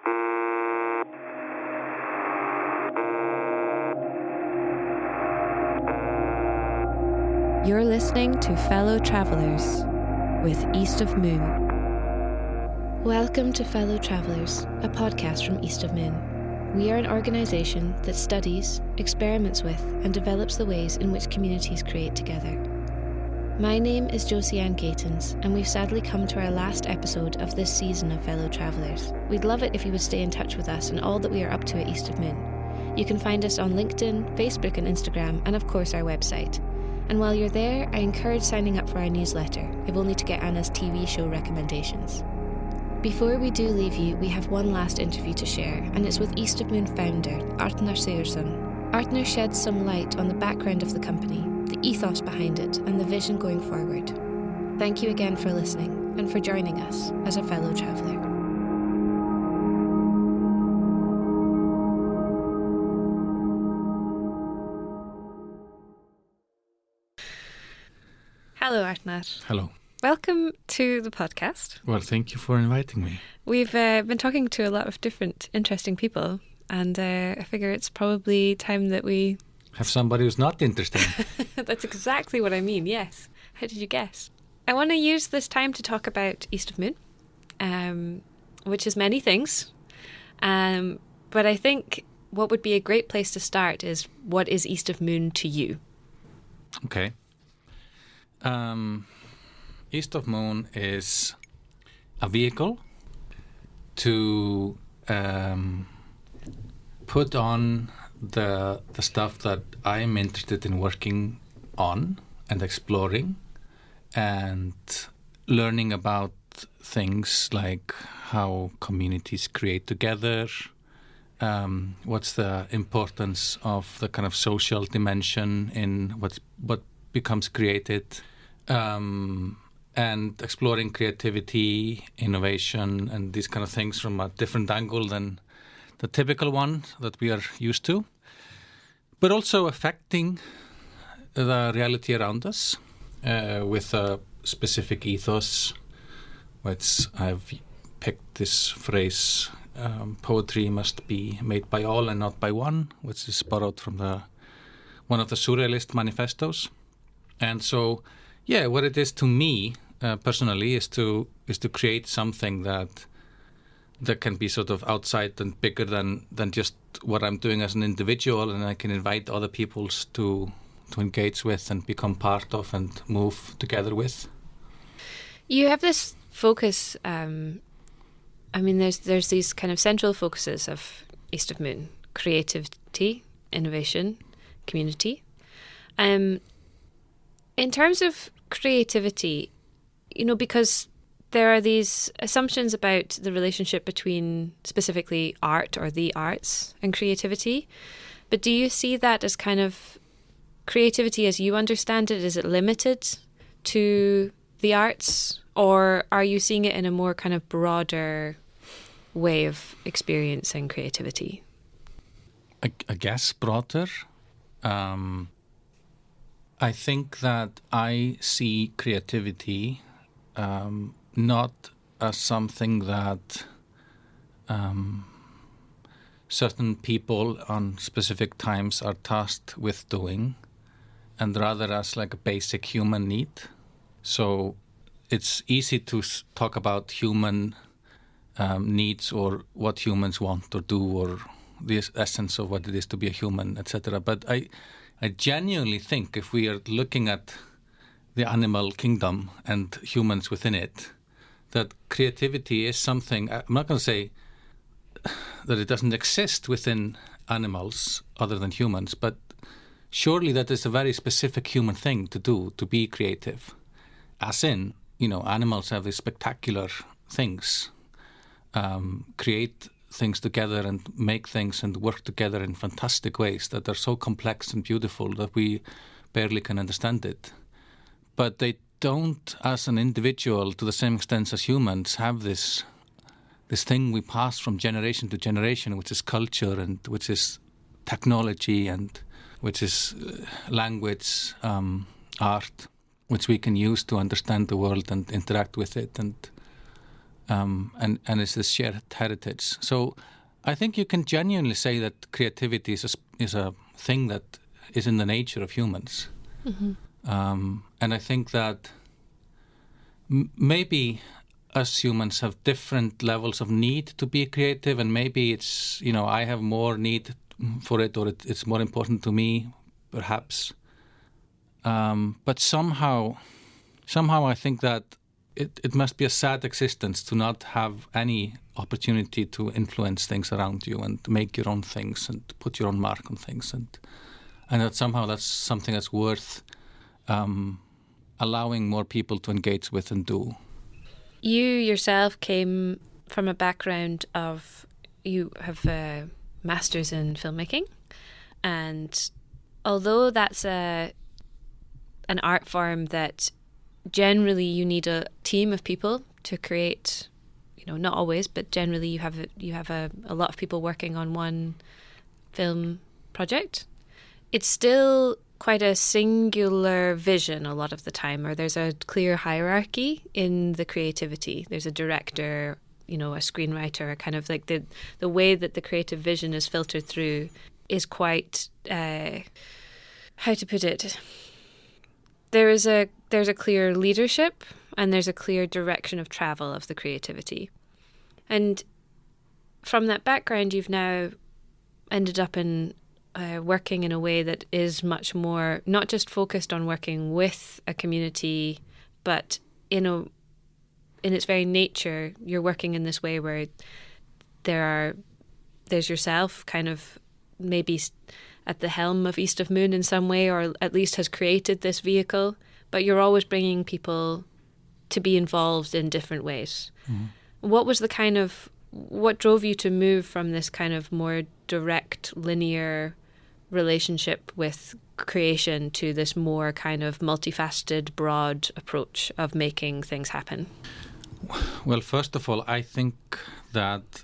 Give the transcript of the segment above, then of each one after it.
You're listening to Fellow Travellers with East of Moon. Welcome to Fellow Travellers, a podcast from East of Moon. We are an organisation that studies, experiments with and develops the ways in which communities create together. My name is Josie Ann Gatens, and we've sadly come to our last episode of this season of Fellow Travellers. We'd love it if you would stay in touch with us and all that we are up to at East of Moon. You can find us on LinkedIn, Facebook and Instagram, and of course our website. And while you're there, I encourage signing up for our newsletter, if only to get Anna's TV show recommendations. Before we do leave you, we have one last interview to share, and it's with East of Moon founder, Arnar Sigurðsson. Arnar sheds some light on the background of the company, the ethos behind it, and the vision going forward. Thank you again for listening, and for joining us as a fellow traveller. Hello, Arnar. Hello. Welcome to the podcast. Well, thank you for inviting me. We've been talking to a lot of different interesting people, and I figure it's probably time that we... Have somebody who's not interesting. That's exactly what I mean, yes. How did you guess? I want to use this time to talk about East of Moon, which is many things. But I think what would be a great place to start is, what is East of Moon to you? Okay. East of Moon is a vehicle to put on the stuff that I'm interested in working on and exploring and learning about things like how communities create together, what's the importance of the kind of social dimension in what becomes created, and exploring creativity, innovation, and these kind of things from a different angle than the typical one that we are used to, but also affecting the reality around us with a specific ethos, which I've picked this phrase, poetry must be made by all and not by one, which is borrowed from one of the Surrealist manifestos. And so, yeah, what it is to me personally is to create something that can be sort of outside and bigger than just what I'm doing as an individual, and I can invite other peoples to engage with and become part of and move together with. You have this focus. There's these kind of central focuses of East of Moon: creativity, innovation, community. In terms of creativity, because there are these assumptions about the relationship between specifically art or the arts and creativity, but do you see that as kind of creativity as you understand it? Is it limited to the arts, or are you seeing it in a more kind of broader way of experiencing creativity? I guess broader. I think that I see creativity not as something that certain people on specific times are tasked with doing, and rather as like a basic human need. So it's easy to talk about human needs, or what humans want or do, or the essence of what it is to be a human, etc. But I genuinely think if we are looking at the animal kingdom and humans within it, that creativity is something, I'm not going to say that it doesn't exist within animals other than humans, but surely that is a very specific human thing to do, to be creative. As in, animals have these spectacular things, create things together and make things and work together in fantastic ways that are so complex and beautiful that we barely can understand it. But they don't, as an individual, to the same extent as humans, have this thing we pass from generation to generation, which is culture and which is technology and which is language, art, which we can use to understand the world and interact with it. And and it's this shared heritage. So I think you can genuinely say that creativity is a thing that is in the nature of humans. And I think that maybe us humans have different levels of need to be creative, and maybe it's, I have more need for it, or it's more important to me, perhaps. But somehow I think that it must be a sad existence to not have any opportunity to influence things around you and make your own things and put your own mark on things, and that somehow that's something that's worth allowing more people to engage with and do. You yourself came from a background of, you have a master's in filmmaking, and although that's an art form that generally you need a team of people to create, not always, but generally you have a lot of people working on one film project, it's still quite a singular vision a lot of the time, or there's a clear hierarchy in the creativity. There's a director, a screenwriter, kind of like the way that the creative vision is filtered through is quite, how to put it, there's a clear leadership and there's a clear direction of travel of the creativity. And from that background, you've now ended up in working in a way that is much more not just focused on working with a community, but in its very nature, you're working in this way where there's yourself kind of maybe at the helm of East of Moon in some way, or at least has created this vehicle, but you're always bringing people to be involved in different ways. What drove you to move from this kind of more direct, linear relationship with creation to this more kind of multifaceted, broad approach of making things happen? Well, first of all, I think that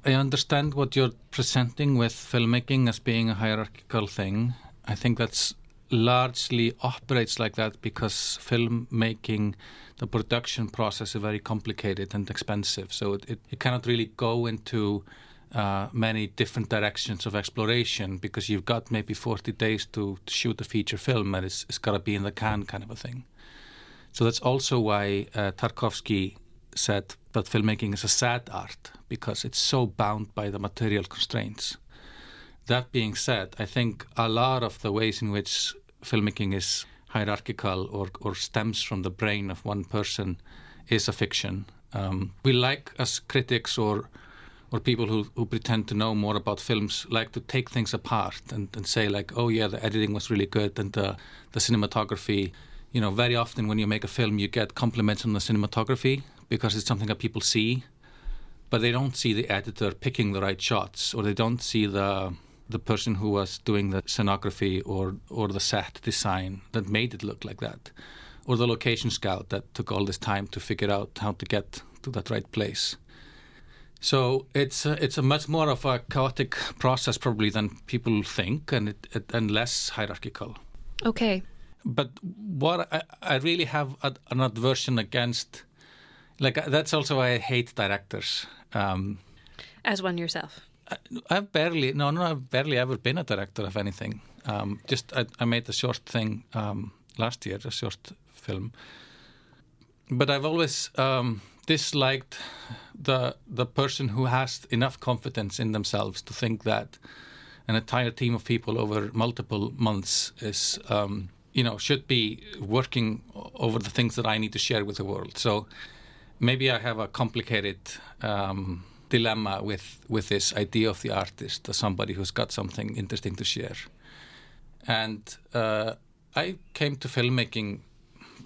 I understand what you're presenting with filmmaking as being a hierarchical thing. I think that's largely operates like that because filmmaking, the production process is very complicated and expensive. So it cannot really go into many different directions of exploration because you've got maybe 40 days to shoot a feature film and it's got to be in the can kind of a thing. So that's also why Tarkovsky said that filmmaking is a sad art because it's so bound by the material constraints. That being said, I think a lot of the ways in which filmmaking is hierarchical or stems from the brain of one person is a fiction. We like, as critics or people who pretend to know more about films, like to take things apart and say like, oh yeah, the editing was really good and the cinematography. Very often when you make a film, you get compliments on the cinematography because it's something that people see, but they don't see the editor picking the right shots, or they don't see the person who was doing the scenography or the set design that made it look like that, or the location scout that took all this time to figure out how to get to that right place. So it's a much more of a chaotic process probably than people think, and less hierarchical. Okay. But what I really have an aversion against, like that's also why I hate directors. As one yourself. I've barely ever been a director of anything. I made a short thing last year, a short film. But I've always disliked the person who has enough confidence in themselves to think that an entire team of people over multiple months is, should be working over the things that I need to share with the world. So maybe I have a complicated dilemma with this idea of the artist as somebody who's got something interesting to share. And I came to filmmaking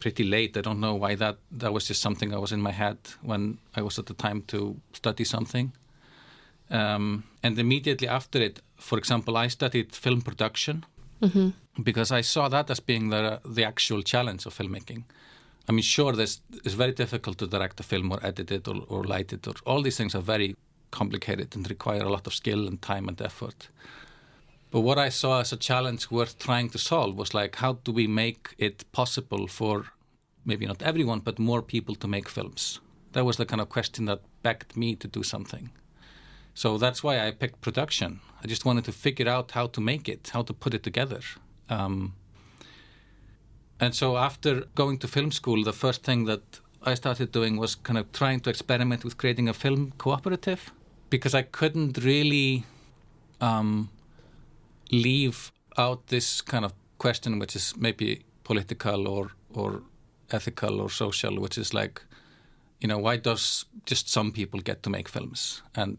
pretty late. I don't know why that was just something that was in my head when I was at the time to study something. And immediately after it, for example, I studied film production because I saw that as being the actual challenge of filmmaking. I mean, sure, it's very difficult to direct a film or edit it or light it. Or all these things are very complicated and require a lot of skill and time and effort. But what I saw as a challenge worth trying to solve was like, how do we make it possible for maybe not everyone, but more people to make films? That was the kind of question that begged me to do something. So that's why I picked production. I just wanted to figure out how to make it, how to put it together. And so after going to film school, the first thing that I started doing was kind of trying to experiment with creating a film cooperative, because I couldn't really leave out this kind of question, which is maybe political or ethical or social, which is like, why does just some people get to make films? And,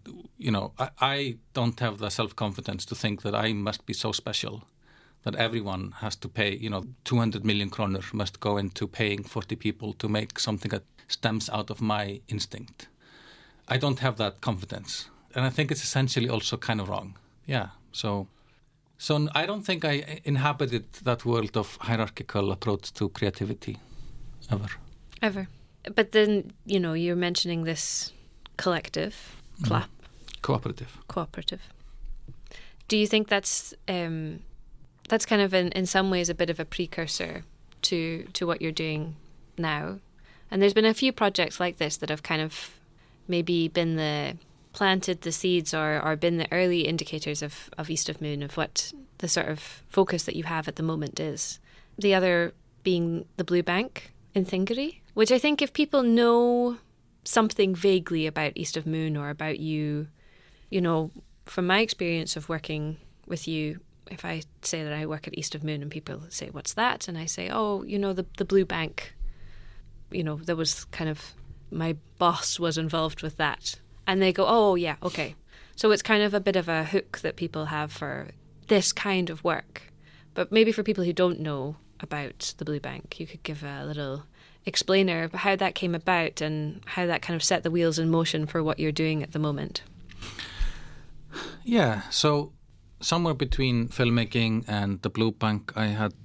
I don't have the self-confidence to think that I must be so special that everyone has to pay, 200 million kroner must go into paying 40 people to make something that stems out of my instinct. I don't have that confidence. And I think it's essentially also kind of wrong. Yeah. So I don't think I inhabited that world of hierarchical approach to creativity ever. But then, you're mentioning this collective, CLAP. Cooperative. Do you think that's kind of in some ways a bit of a precursor to what you're doing now? And there's been a few projects like this that have kind of maybe planted the seeds or been the early indicators of East of Moon, of what the sort of focus that you have at the moment is. The other being the Blue Bank in Thingari, which I think if people know something vaguely about East of Moon or about you, from my experience of working with you, if I say that I work at East of Moon and people say, what's that? And I say, oh, the Blue Bank, there was kind of, my boss was involved with that. And they go, oh, yeah, okay. So it's kind of a bit of a hook that people have for this kind of work. But maybe for people who don't know about the Blue Bank, you could give a little explainer of how that came about and how that kind of set the wheels in motion for what you're doing at the moment. Yeah, so somewhere between filmmaking and the Blue Bank, I had,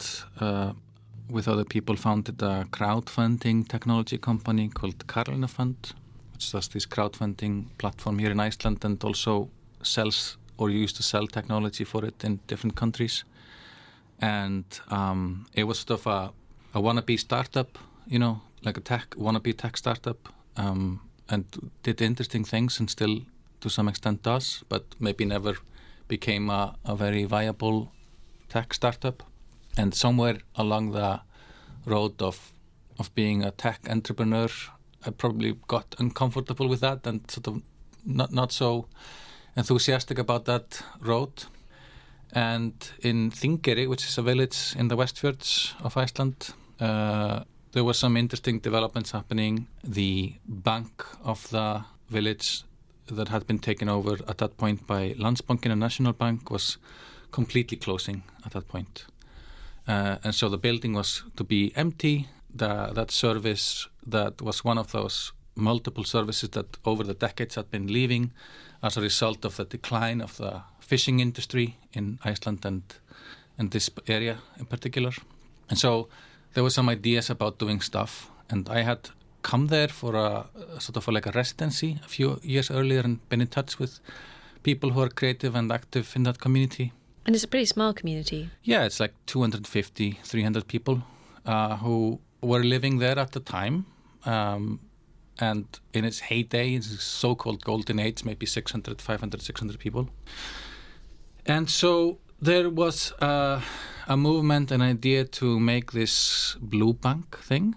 with other people, founded a crowdfunding technology company called Karlina Fund, which does this crowdfunding platform here in Iceland and also sells or used to sell technology for it in different countries. And it was sort of a wannabe startup, like a wannabe tech startup, and did interesting things and still to some extent does, but maybe never became a very viable tech startup. And somewhere along the road of being a tech entrepreneur, I probably got uncomfortable with that and sort of not so enthusiastic about that road. And in Þingeyri, which is a village in the Westfjords of Iceland, there were some interesting developments happening. The bank of the village that had been taken over at that point by Landsbankinn, a national bank, was completely closing at that point. And so the building was to be empty. That service that was one of those multiple services that over the decades had been leaving as a result of the decline of the fishing industry in Iceland and this area in particular. And so there were some ideas about doing stuff, and I had come there for a sort of like a residency a few years earlier and been in touch with people who are creative and active in that community. And it's a pretty small community. Yeah, it's like 250, 300 people who were living there at the time. And in its heyday, its so-called golden age, maybe 600, 500, 600 people. And so there was a movement, an idea to make this Blue Bank thing,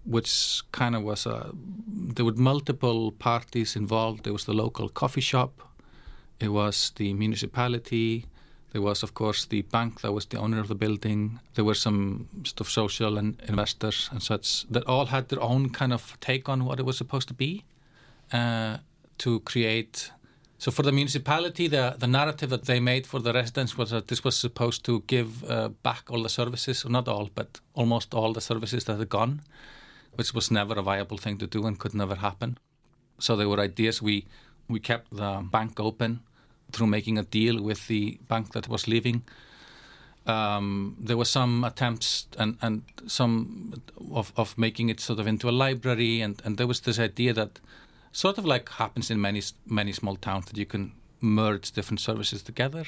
which kind of was there were multiple parties involved. There was the local coffee shop. It was the municipality. There was, of course, the bank that was the owner of the building. There were some sort of social and investors and such that all had their own kind of take on what it was supposed to be to create. So for the municipality, the narrative that they made for the residents was that this was supposed to give back all the services, or not all, but almost all the services that had gone, which was never a viable thing to do and could never happen. So there were ideas. We kept the bank open through making a deal with the bank that was leaving. There were some attempts and some of making it sort of into a library, and there was this idea that sort of like happens in many small towns, that you can merge different services together.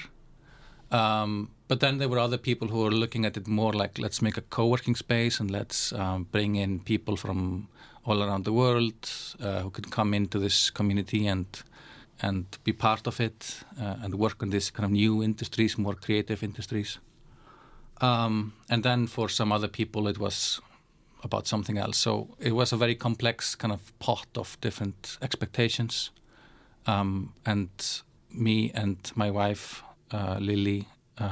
But then there were other people who were looking at it more like, let's make a co-working space and let's bring in people from all around the world who could come into this community and be part of it and work on these kind of new industries, more creative industries. And then for some other people, it was about something else. So it was a very complex kind of pot of different expectations. And me and my wife, Lily,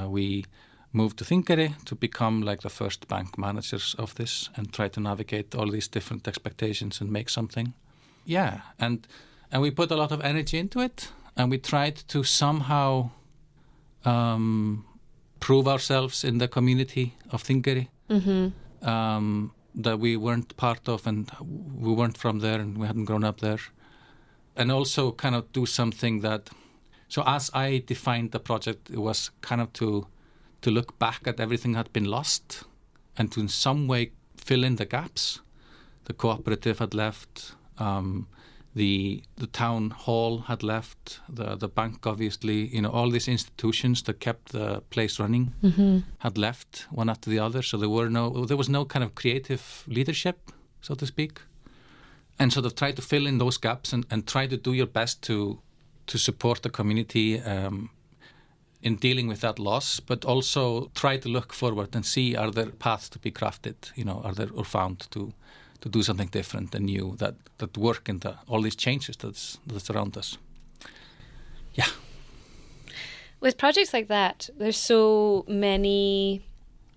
we moved to Þingeyri to become like the first bank managers of this and try to navigate all these different expectations and make something. Yeah, and we put a lot of energy into it, and we tried to somehow prove ourselves in the community of Þingeyri that we weren't part of, and we weren't from there, and we hadn't grown up there. And also kind of do something that, so as I defined the project, it was kind of to look back at everything that had been lost and to in some way fill in the gaps. The cooperative had left, the town hall had left, the bank obviously, all these institutions that kept the place running had left one after the other. So there was no kind of creative leadership, so to speak. And sort of try to fill in those gaps and try to do your best to support the community in dealing with that loss, but also try to look forward and see, are there paths to be crafted, or found to do something different and new that work in all these changes that's around us. Yeah. With projects like that, there's so many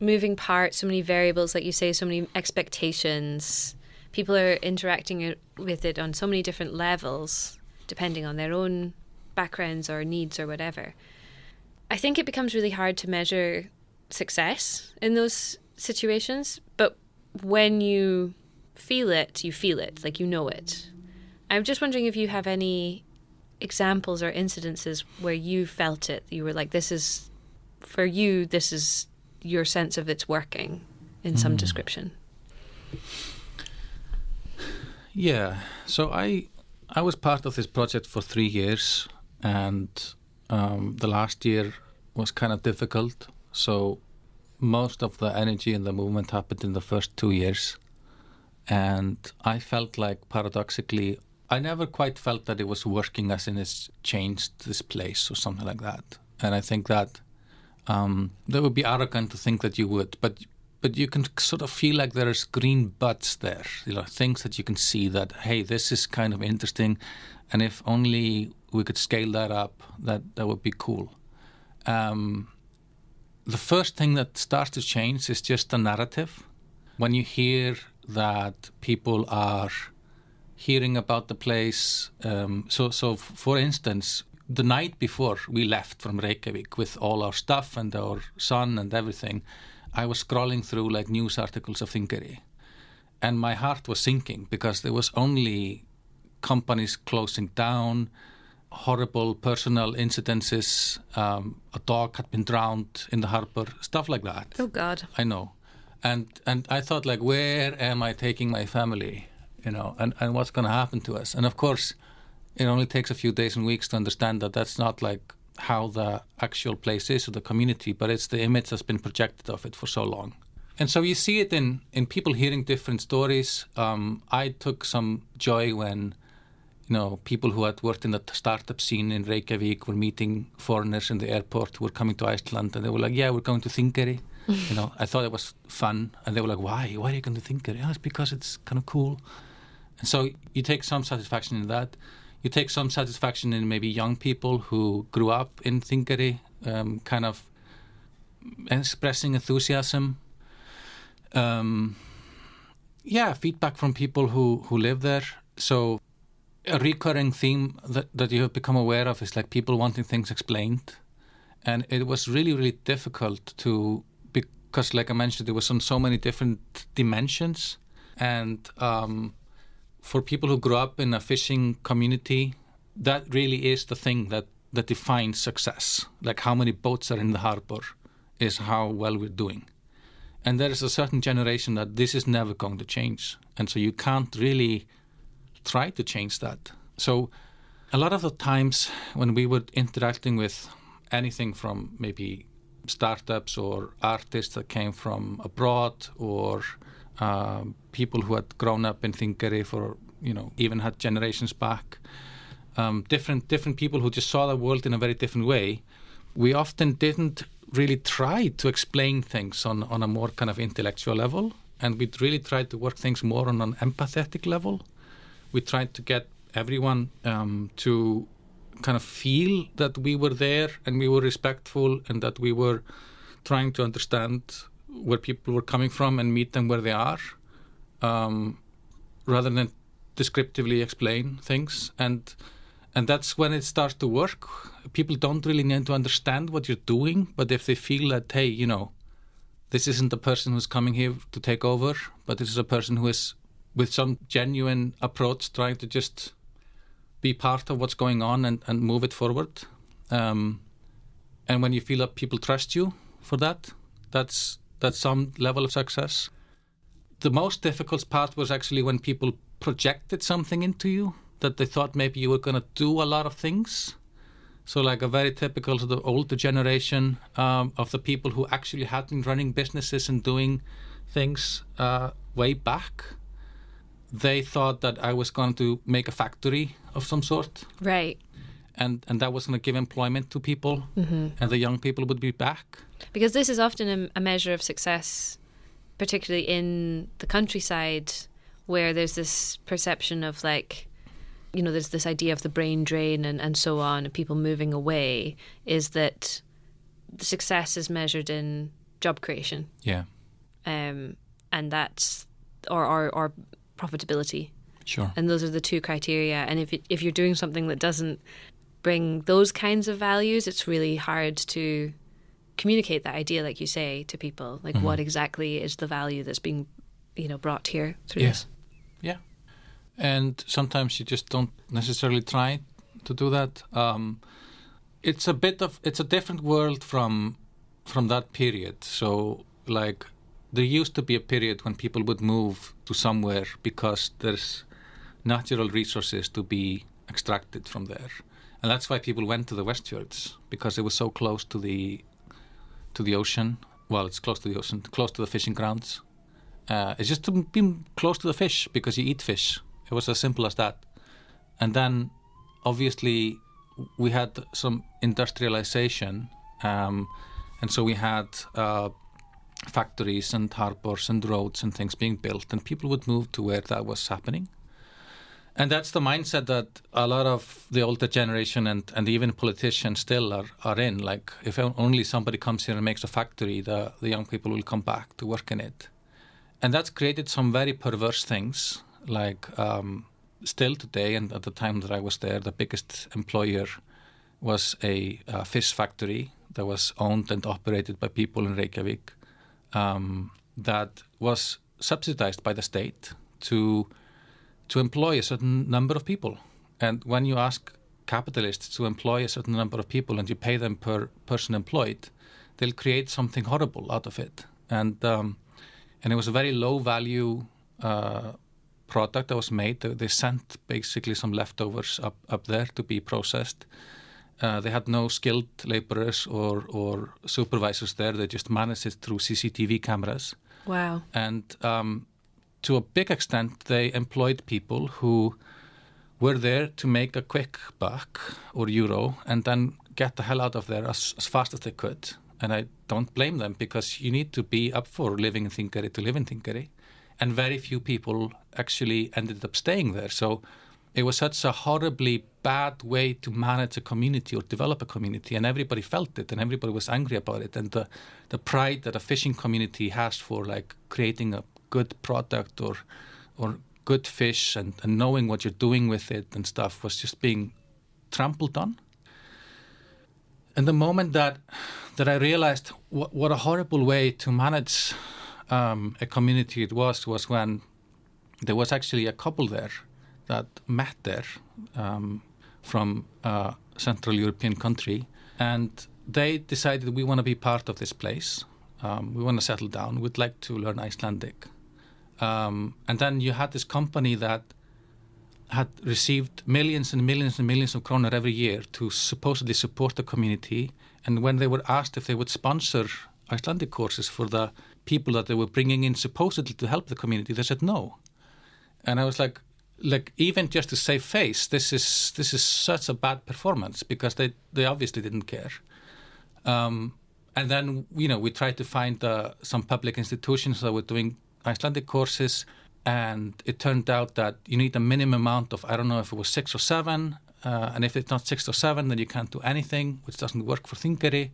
moving parts, so many variables, like you say, so many expectations. People are interacting with it on so many different levels, depending on their own backgrounds or needs or whatever. I think it becomes really hard to measure success in those situations, but when you feel it, like you know it. I'm just wondering if you have any examples or incidences where you felt it, you were like, this is your sense of it's working in some description. Yeah, so I was part of this project for 3 years, and the last year was kind of difficult. So most of the energy and the movement happened in the first 2 years. And I felt like, paradoxically, I never quite felt that it was working as in it's changed this place or something like that. And I think that that would be arrogant to think that you would, but you can sort of feel like there's green buds there, things that you can see that, hey, this is kind of interesting, and if only we could scale that up, that would be cool. The first thing that starts to change is just the narrative. When you hear that people are hearing about the place, so for instance, the night before we left from Reykjavik with all our stuff and our son and everything, I was scrolling through like news articles of Þingeyri, and my heart was sinking because there was only companies closing down, horrible personal incidences, a dog had been drowned in the harbor, stuff like that. Oh God. I know. And I thought, like, where am I taking my family, and what's going to happen to us? And of course, it only takes a few days and weeks to understand that that's not like how the actual place is or the community, but it's the image that's been projected of it for so long. And so you see it in people hearing different stories. I took some joy when, people who had worked in the startup scene in Reykjavik were meeting foreigners in the airport who were coming to Iceland, and they were like, yeah, we're going to Þingeyri. I thought it was fun, and they were like, why are you going to Þingeyri? It's because it's kind of cool. And so you take some satisfaction in that. You take some satisfaction in maybe young people who grew up in Þingeyri, kind of expressing enthusiasm. Feedback from people who live there. So a recurring theme that you have become aware of is like people wanting things explained. And it was really, really difficult because like I mentioned, it was on so many different dimensions. And for people who grew up in a fishing community, that really is the thing that defines success. Like how many boats are in the harbor is how well we're doing. And there is a certain generation that this is never going to change. And so you can't really try to change that. So a lot of the times when we were interacting with anything from maybe startups or artists that came from abroad or people who had grown up in Þingeyri for, even had generations back, different people who just saw the world in a very different way. We often didn't really try to explain things on a more kind of intellectual level, and we really tried to work things more on an empathetic level. We tried to get everyone to kind of feel that we were there and we were respectful and that we were trying to understand where people were coming from and meet them where they are, rather than descriptively explain things. And that's when it starts to work. People don't really need to understand what you're doing, but if they feel that, hey, this isn't the person who's coming here to take over, but this is a person who is with some genuine approach trying to just be part of what's going on and move it forward. And when you feel that people trust you for that, that's some level of success. The most difficult part was actually when people projected something into you, that they thought maybe you were going to do a lot of things. So like a very typical sort of older generation of the people who actually had been running businesses and doing things way back. They thought that I was going to make a factory of some sort. Right. And that was going to give employment to people, and the young people would be back. Because this is often a measure of success, particularly in the countryside, where there's this perception of there's this idea of the brain drain and so on, and people moving away, is that the success is measured in job creation. Yeah. And that's, or profitability. Sure. And those are the two criteria. And if you're doing something that doesn't bring those kinds of values, it's really hard to communicate that idea, like you say, to people. Like, what exactly is the value that's being, brought here through this? Yeah. And sometimes you just don't necessarily try to do that. It's a different world from that period. So, like, there used to be a period when people would move to somewhere because there's natural resources to be extracted from there. And that's why people went to the Westfjords, because it was so close to the ocean. Well, it's close to the ocean, close to the fishing grounds. It's just to be close to the fish because you eat fish. It was as simple as that. And then, obviously, we had some industrialization. And so we had factories and harbors and roads and things being built. And people would move to where that was happening. And that's the mindset that a lot of the older generation and even politicians still are in. Like, if only somebody comes here and makes a factory, the young people will come back to work in it. And that's created some very perverse things. Like, still today, and at the time that I was there, the biggest employer was a fish factory that was owned and operated by people in Reykjavik that was subsidized by the state to employ a certain number of people. And when you ask capitalists to employ a certain number of people and you pay them per person employed, they'll create something horrible out of it. And it was a very low value product that was made. They sent basically some leftovers up there to be processed. They had no skilled laborers or supervisors there. They just managed it through CCTV cameras. Wow. And to a big extent, they employed people who were there to make a quick buck or euro and then get the hell out of there as fast as they could. And I don't blame them, because you need to be up for living in Þingeyri to live in Þingeyri. And very few people actually ended up staying there. So it was such a horribly bad way to manage a community or develop a community. And everybody felt it and everybody was angry about it. And the pride that a fishing community has for like creating a good product or good fish and knowing what you're doing with it and stuff was just being trampled on. And the moment that I realized what a horrible way to manage a community it was when there was actually a couple there that met there from a Central European country, and they decided, we want to be part of this place. We want to settle down. We'd like to learn Icelandic. And then you had this company that had received millions and millions and millions of kroner every year to supposedly support the community. And when they were asked if they would sponsor Icelandic courses for the people that they were bringing in supposedly to help the community, they said no. And I was like even just to save face, this is such a bad performance, because they obviously didn't care. And then, we tried to find some public institutions that were doing Icelandic courses, and it turned out that you need a minimum amount of, I don't know if it was 6 or 7, and if it's not 6 or 7, then you can't do anything, which doesn't work for Þingeyri.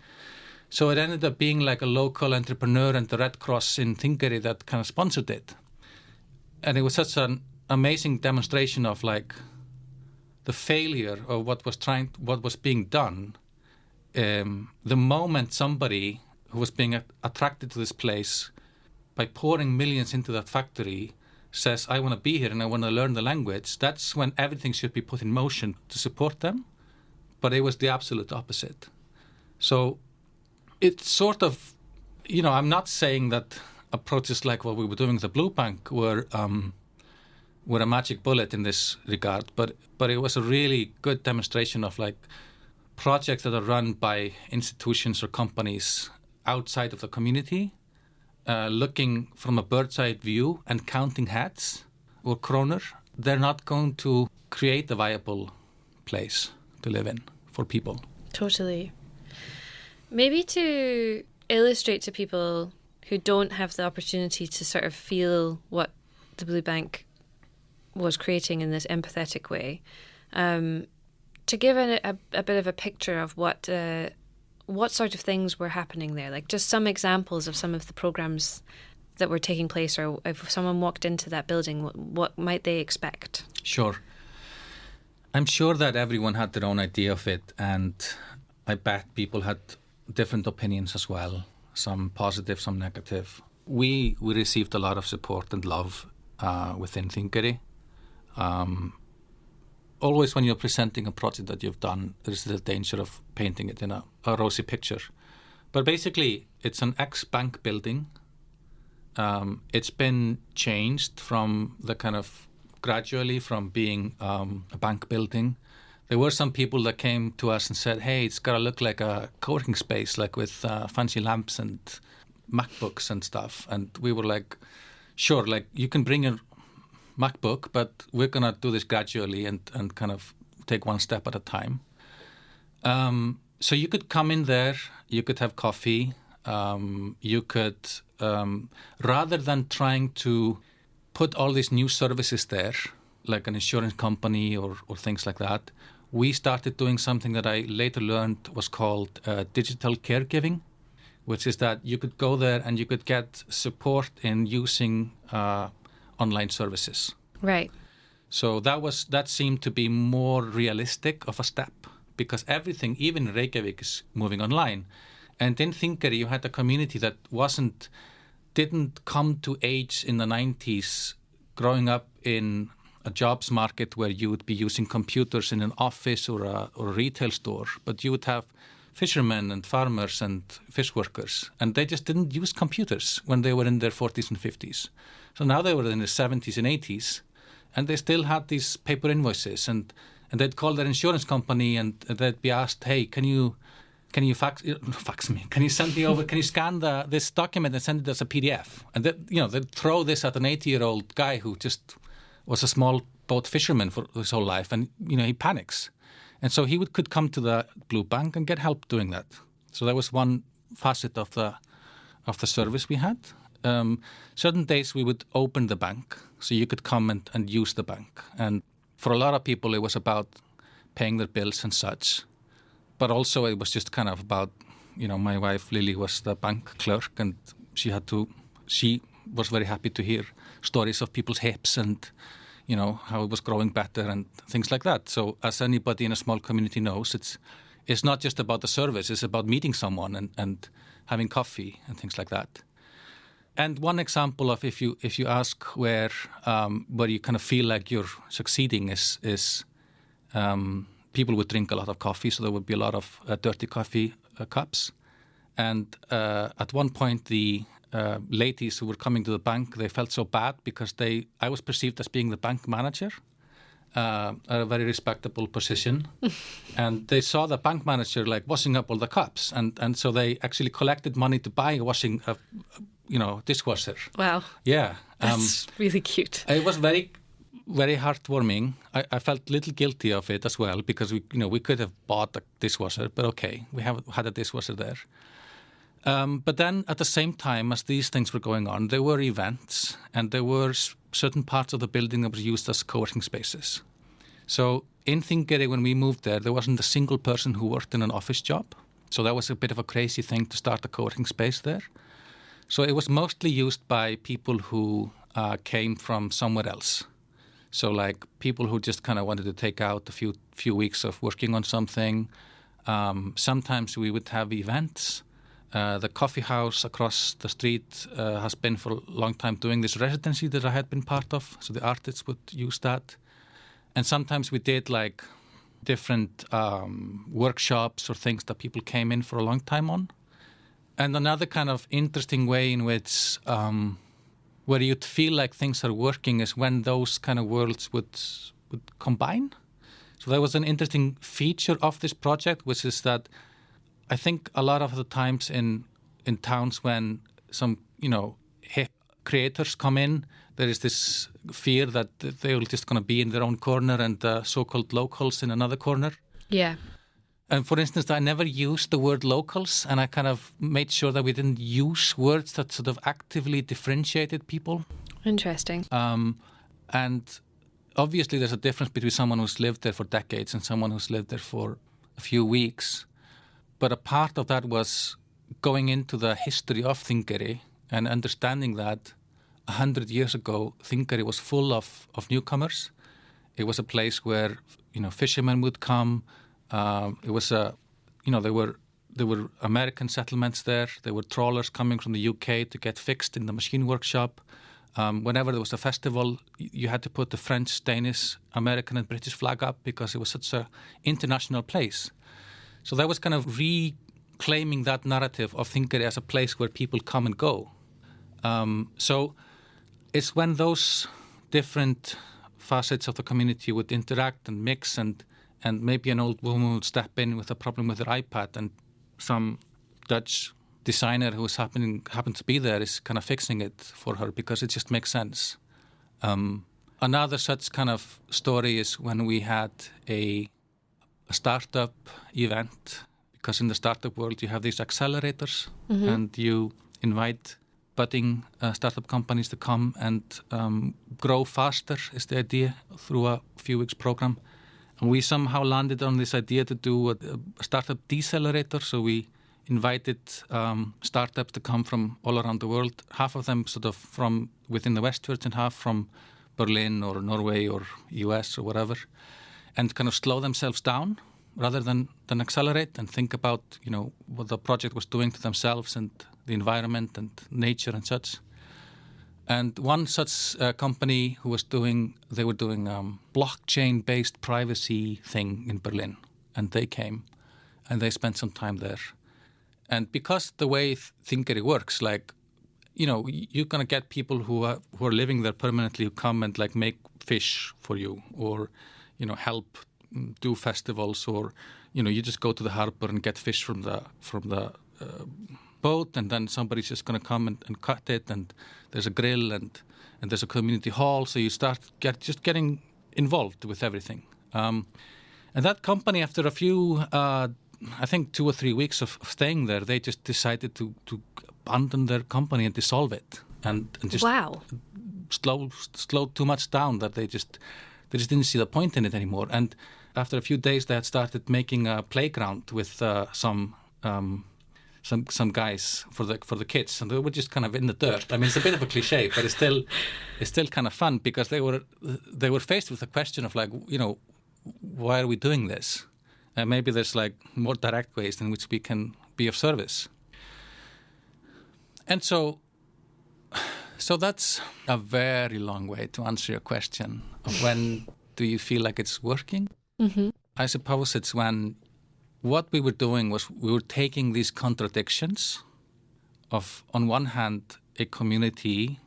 So it ended up being like a local entrepreneur and the Red Cross in Þingeyri that kind of sponsored it. And it was such an amazing demonstration of like the failure of what was being done. The moment somebody who was being attracted to this place by pouring millions into that factory says, I want to be here and I want to learn the language, that's when everything should be put in motion to support them. But it was the absolute opposite. So it's sort of, I'm not saying that approaches like what we were doing with the Blue Bank were a magic bullet in this regard, but it was a really good demonstration of like projects that are run by institutions or companies outside of the community, looking from a bird's eye view and counting heads or kronur. They're not going to create a viable place to live in for people. Totally. Maybe to illustrate to people who don't have the opportunity to sort of feel what the Blue Bank was creating in this empathetic way, to give a bit of a picture of what sort of things were happening there, like just some examples of some of the programs that were taking place, or if someone walked into that building, what might they expect? Sure. I'm sure that everyone had their own idea of it, and I bet people had different opinions as well, some positive, some negative. We received a lot of support and love within Þingeyri. Always when you're presenting a project that you've done, there's the danger of painting it in a rosy picture. But basically, it's an ex-bank building. It's been changed from the kind of gradually from being a bank building. There were some people that came to us and said, hey, it's got to look like a co-working space, like with fancy lamps and MacBooks and stuff. And we were like, sure, like you can bring your MacBook, but we're going to do this gradually and kind of take one step at a time. So you could come in there, you could have coffee, you could, rather than trying to put all these new services there, like an insurance company or things like that, we started doing something that I later learned was called digital caregiving, which is that you could go there and you could get support in using online services. Right. So that seemed to be more realistic of a step, because everything, even in Reykjavik, is moving online. And in Þingeyri, you had a community that didn't come to age in the 90s, growing up in a jobs market where you would be using computers in an office or a retail store, but you would have fishermen and farmers and fish workers, and they just didn't use computers when they were in their 40s and 50s. So now they were in their 70s and 80s, and they still had these paper invoices, and they'd call their insurance company and they'd be asked, hey, can you fax me? Can you send me over? Can you scan this document and send it as a PDF? And they'd throw this at an 80-year-old guy who just was a small boat fisherman for his whole life, and he panics. And so he could come to the Blue Bank and get help doing that. So that was one facet of the service we had. Certain days we would open the bank, so you could come and use the bank. And for a lot of people, it was about paying their bills and such. But also it was just kind of about, my wife Lily was the bank clerk, and she was very happy to hear stories of people's hips and, how it was growing better and things like that. So as anybody in a small community knows, it's not just about the service, it's about meeting someone and having coffee and things like that. And one example of if you ask where you kind of feel like you're succeeding is people would drink a lot of coffee, so there would be a lot of dirty coffee cups. And at one point, the ladies who were coming to the bank, they felt so bad because I was perceived as being the bank manager. a very respectable position. And they saw the bank manager like washing up all the cups. And so they actually collected money to buy a dishwasher. Wow. Yeah. That's really cute. It was very, very heartwarming. I felt a little guilty of it as well because we could have bought a dishwasher, but okay, we had a dishwasher there. But then at the same time as these things were going on, there were events and there were certain parts of the building that was used as co-working spaces. So in Þingeyri, when we moved there wasn't a single person who worked in an office job. So that was a bit of a crazy thing to start a co-working space there. So it was mostly used by people who came from somewhere else. So like people who just kind of wanted to take out a few weeks of working on something. Sometimes we would have events. The coffee house across the street has been for a long time doing this residency that I had been part of. So the artists would use that. And sometimes we did like different workshops or things that people came in for a long time on. And another kind of interesting way in which where you'd feel like things are working is when those kind of worlds would combine. So that was an interesting feature of this project, which is that I think a lot of the times in towns when some, hip creators come in, there is this fear that they will just going to be in their own corner and the so-called locals in another corner. Yeah. And for instance, I never used the word locals, and I kind of made sure that we didn't use words that sort of actively differentiated people. Interesting. And obviously there's a difference between someone who's lived there for decades and someone who's lived there for a few weeks. But a part of that was going into the history of Þingeyri and understanding that 100 years ago, Þingeyri was full of newcomers. It was a place where, fishermen would come. It was there were American settlements there. There were trawlers coming from the UK to get fixed in the machine workshop. Whenever there was a festival, you had to put the French, Danish, American and British flag up because it was such an international place. So that was kind of reclaiming that narrative of Þingeyri as a place where people come and go. So it's when those different facets of the community would interact and mix and maybe an old woman would step in with a problem with her iPad and some Dutch designer who happened to be there is kind of fixing it for her because it just makes sense. Another such kind of story is when we had a startup event, because in the startup world you have these accelerators and you invite budding startup companies to come and grow faster is the idea through a few weeks program. And we somehow landed on this idea to do a startup decelerator. So we invited startups to come from all around the world, half of them sort of from within the Westwards and half from Berlin or Norway or US or whatever, and kind of slow themselves down rather than accelerate and think about, what the project was doing to themselves and the environment and nature and such. And one such company who was doing blockchain-based privacy thing in Berlin, and they came and they spent some time there. And because the way Þingeyri works, you're going to get people who are living there permanently who come and make fish for you or, help do festivals or, you just go to the harbor and get fish from the boat, and then somebody's just going to come and cut it, and there's a grill and there's a community hall, so you start just getting involved with everything. And that company, after a few, I think 2 or 3 weeks of staying there, they just decided to abandon their company and dissolve it, and just slow too much down that they just didn't see the point in it anymore. And after a few days, they had started making a playground with some guys for the kids, and they were just kind of in the dirt. I mean, it's a bit of a cliche, but it's still kind of fun because they were faced with the question of why are we doing this? Maybe there's more direct ways in which we can be of service. And so that's a very long way to answer your question of when do you feel like it's working? Mm-hmm. I suppose it's when what we were doing was we were taking these contradictions of, on one hand, a community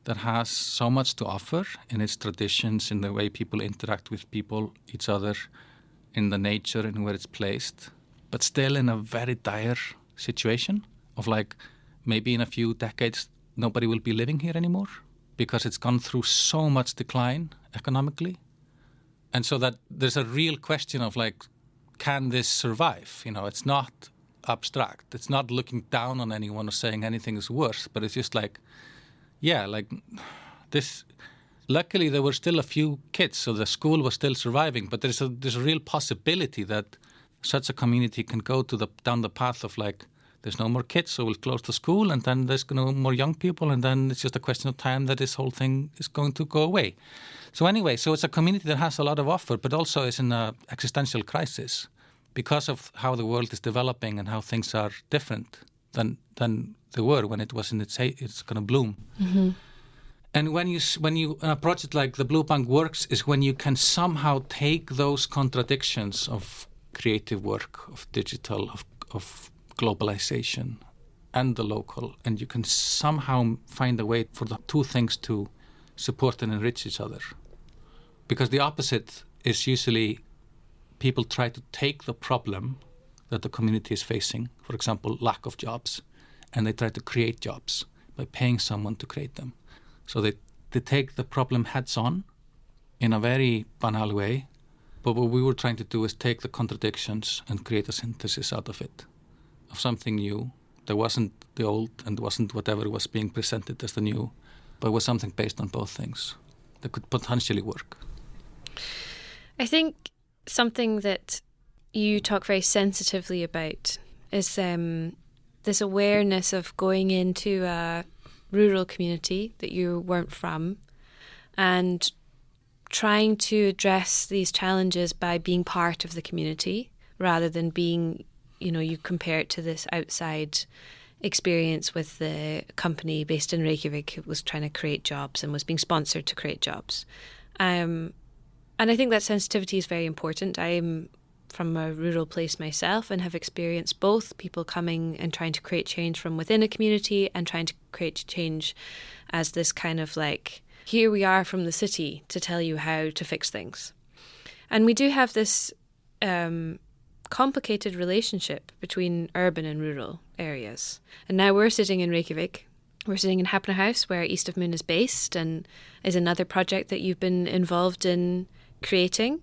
that has so much to offer in its traditions, in the way people interact with people, each other, in the nature and where it's placed, but still in a very dire situation of like maybe in a few decades nobody will be living here anymore because it's gone through so much decline economically. And so that there's a real question of like, can this survive? You know, it's not abstract. It's not looking down on anyone or saying anything is worse, but it's just like, yeah, like this. Luckily, there were still a few kids, so the school was still surviving. But there's a real possibility that such a community can go down the path of like, there's no more kids, so we'll close the school, and then there's no more young people, and then it's just a question of time that this whole thing is going to go away. So anyway, so it's a community that has a lot of offer, but also is in an existential crisis because of how the world is developing and how things are different than they were when it was in its kind of bloom. Mm-hmm. And when you a project like the Blue Bank works is when you can somehow take those contradictions of creative work, of digital, of globalization and the local, and you can somehow find a way for the two things to support and enrich each other. Because the opposite is usually people try to take the problem that the community is facing, for example, lack of jobs, and they try to create jobs by paying someone to create them. So they take the problem heads on in a very banal way, but what we were trying to do is take the contradictions and create a synthesis out of it, of something new. There wasn't the old and wasn't whatever was being presented as the new, but was something based on both things that could potentially work. I think something that you talk very sensitively about is this awareness of going into a rural community that you weren't from and trying to address these challenges by being part of the community rather than being, you know, you compare it to this outside experience with the company based in Reykjavik who was trying to create jobs and was being sponsored to create jobs. And I think that sensitivity is very important. I'm from a rural place myself and have experienced both people coming and trying to create change from within a community and trying to create change as this kind of like, here we are from the city to tell you how to fix things. And we do have this complicated relationship between urban and rural areas. And now we're sitting in Reykjavik. We're sitting in Hafnarhaus, where East of Moon is based and is another project that you've been involved in creating.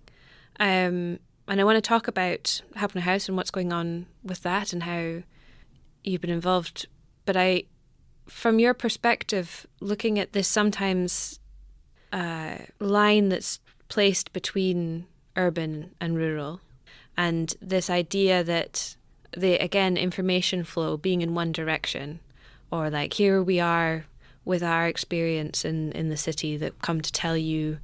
And I want to talk about Hafnarhaus and what's going on with that and how you've been involved. But from your perspective, looking at this sometimes line that's placed between urban and rural, and this idea that information flow being in one direction, or like here we are with our experience in the city that come to tell you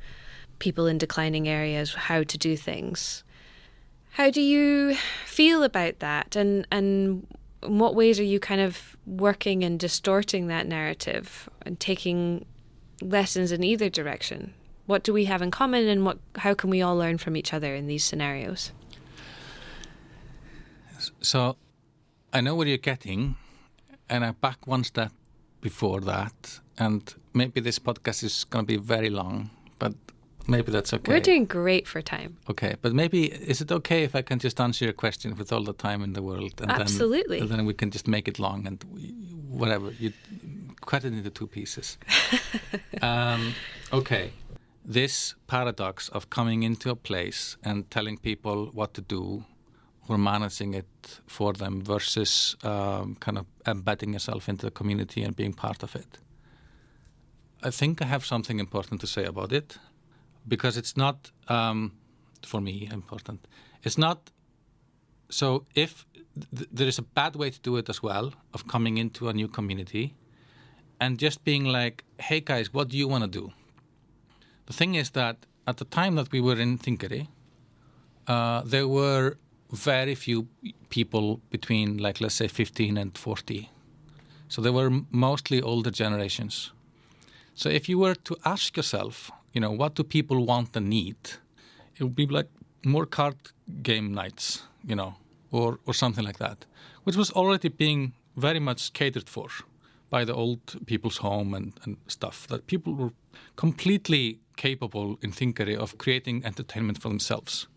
people in declining areas how to do things. How do you feel about that? And in what ways are you kind of working and distorting that narrative and taking lessons in either direction? What do we have in common, and how can we all learn from each other in these scenarios? So I know what you're getting, and I back one step before that. And maybe this podcast is going to be very long, but maybe that's okay. We're doing great for time. Okay, but maybe, is it okay if I can just answer your question with all the time in the world? And Absolutely. Then we can just make it long and whatever. You cut it into two pieces. Okay, this paradox of coming into a place and telling people what to do or managing it for them versus kind of embedding yourself into the community and being part of it. I think I have something important to say about it. Because it's not, for me, important. It's not, so if there is a bad way to do it as well, of coming into a new community and just being like, hey guys, what do you want to do? The thing is that at the time that we were in Þingeyri, there were very few people between, like, let's say 15 and 40. So they were mostly older generations. So if you were to ask yourself, you know, what do people want and need? It would be like more card game nights, you know, or something like that, which was already being very much catered for by the old people's home and stuff, that people were completely capable in Þingeyri of creating entertainment for themselves.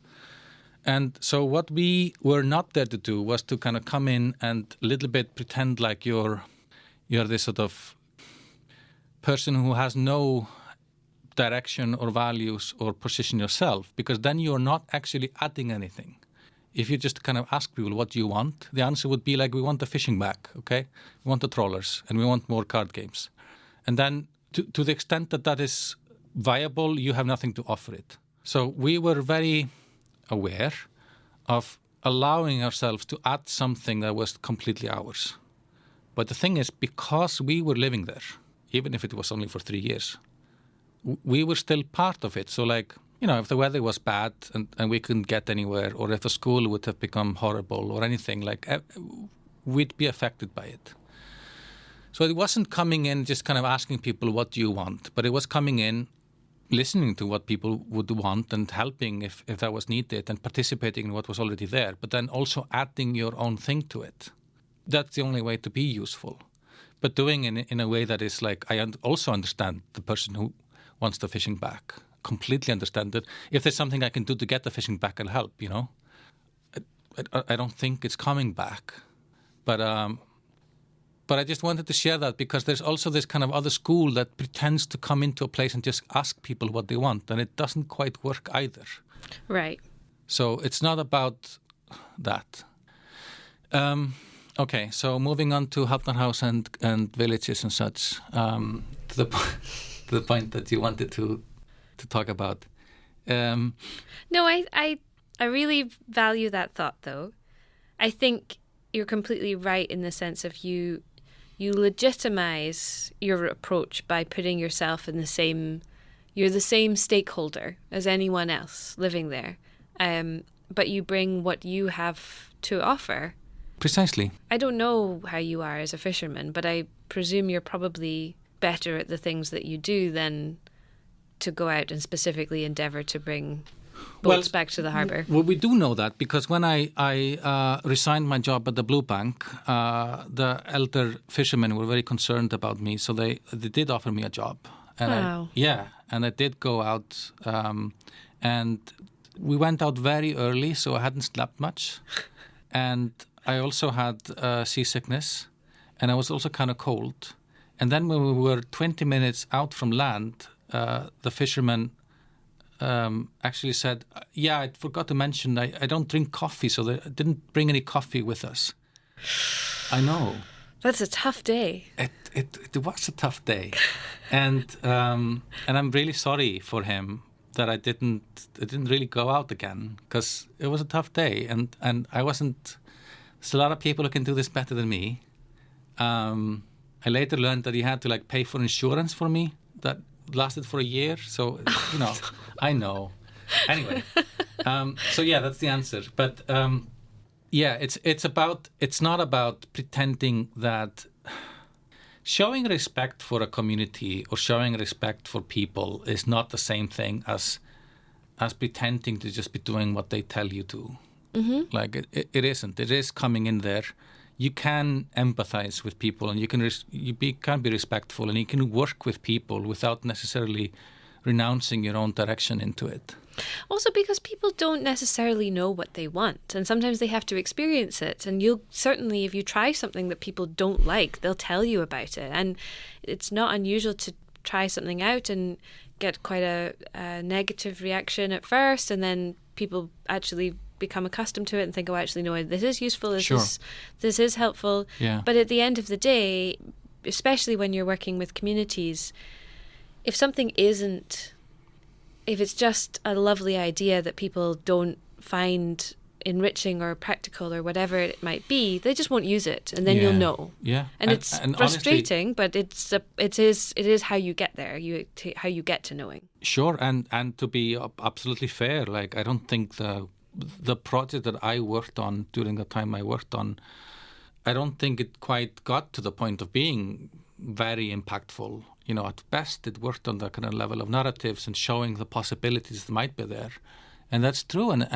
And so what we were not there to do was to kind of come in and a little bit pretend like you're this sort of person who has no direction or values or position yourself, because then you're not actually adding anything. If you just kind of ask people, what do you want? The answer would be like, we want a fishing bag, okay? We want the trawlers and we want more card games. And then to the extent that that is viable, you have nothing to offer it. So we were very aware of allowing ourselves to add something that was completely ours. But the thing is, because we were living there, even if it was only for 3 years, we were still part of it. So like, you know, if the weather was bad and we couldn't get anywhere, or if the school would have become horrible or anything, like we'd be affected by it. So it wasn't coming in just kind of asking people, what do you want? But it was coming in, listening to what people would want and helping if that was needed and participating in what was already there, but then also adding your own thing to it. That's the only way to be useful. But doing it in a way that is like, I also understand the person who wants the fishing bag, completely understand it. If there's something I can do to get the fishing bag, I'll help, you know. I don't think it's coming back. But I just wanted to share that because there's also this kind of other school that pretends to come into a place and just ask people what they want, and it doesn't quite work either. Right. So it's not about that. Okay, so moving on to Hafnarhouse and villages and such, to the point that you wanted to talk about. No, I really value that thought, though. I think you're completely right in the sense of you legitimize your approach by putting yourself in you're the same stakeholder as anyone else living there, but you bring what you have to offer. Precisely. I don't know how you are as a fisherman, but I presume you're probably better at the things that you do than to go out and specifically endeavour to bring boats back to the harbour. Well, we do know that because when I resigned my job at the Blue Bank, the elder fishermen were very concerned about me, so they did offer me a job. And wow. And I did go out, and we went out very early, so I hadn't slept much. And I also had seasickness, and I was also kind of cold. And then when we were 20 minutes out from land, the fishermen actually said, I forgot to mention, I don't drink coffee, so they didn't bring any coffee with us. I know. That's a tough day. It was a tough day. And I'm really sorry for him that I didn't really go out again, because it was a tough day, and I wasn't. There's a lot of people who can do this better than me. I later learned that he had to pay for insurance for me that lasted for a year. So, I know. Anyway, that's the answer. But it's not about pretending that showing respect for a community or showing respect for people is not the same thing as pretending to just be doing what they tell you to. Mm-hmm. It isn't. It is coming in there. You can empathize with people, and you can be respectful, and you can work with people without necessarily renouncing your own direction into it. Also, because people don't necessarily know what they want, and sometimes they have to experience it. And you'll certainly, if you try something that people don't like, they'll tell you about it. And it's not unusual to try something out and get quite a negative reaction at first, and then people actually become accustomed to it and think, oh, actually, no, this is useful, this is helpful. Yeah. But at the end of the day, especially when you're working with communities, if something if it's just a lovely idea that people don't find enriching or practical or whatever it might be, they just won't use it, and then you'll know. Yeah. And it's frustrating, honestly, but it is how you get there, how you get to knowing. Sure, and to be absolutely fair, I don't think the project that I worked on during the time I worked on, I don't think it quite got to the point of being very impactful. At best, it worked on the kind of level of narratives and showing the possibilities that might be there. And that's true. And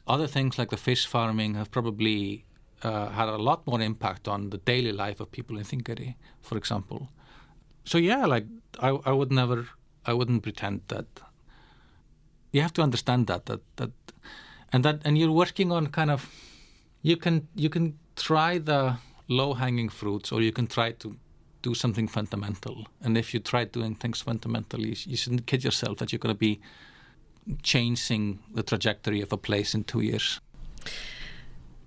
other things like the fish farming have probably had a lot more impact on the daily life of people in Þingeyri, for example. So yeah, like I wouldn't pretend that. You have to understand that you're working on kind of, you can try the low-hanging fruits, or you can try to do something fundamental. And if you try doing things fundamentally, you shouldn't kid yourself that you're going to be changing the trajectory of a place in 2 years.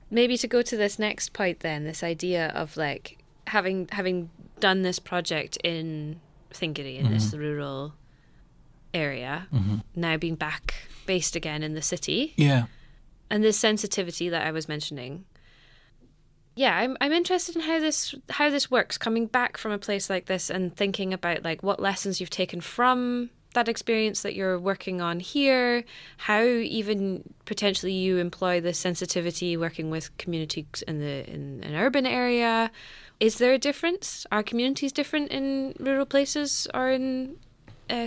Maybe to go to this next point then, this idea of like having done this project in Þingeyri, in this rural area, now being back based again in the city. Yeah. And this sensitivity that I was mentioning. Yeah, I'm interested in how this works, coming back from a place like this and thinking about like what lessons you've taken from that experience that you're working on here, how even potentially you employ this sensitivity working with communities in an urban area. Is there a difference? Are communities different in rural places or in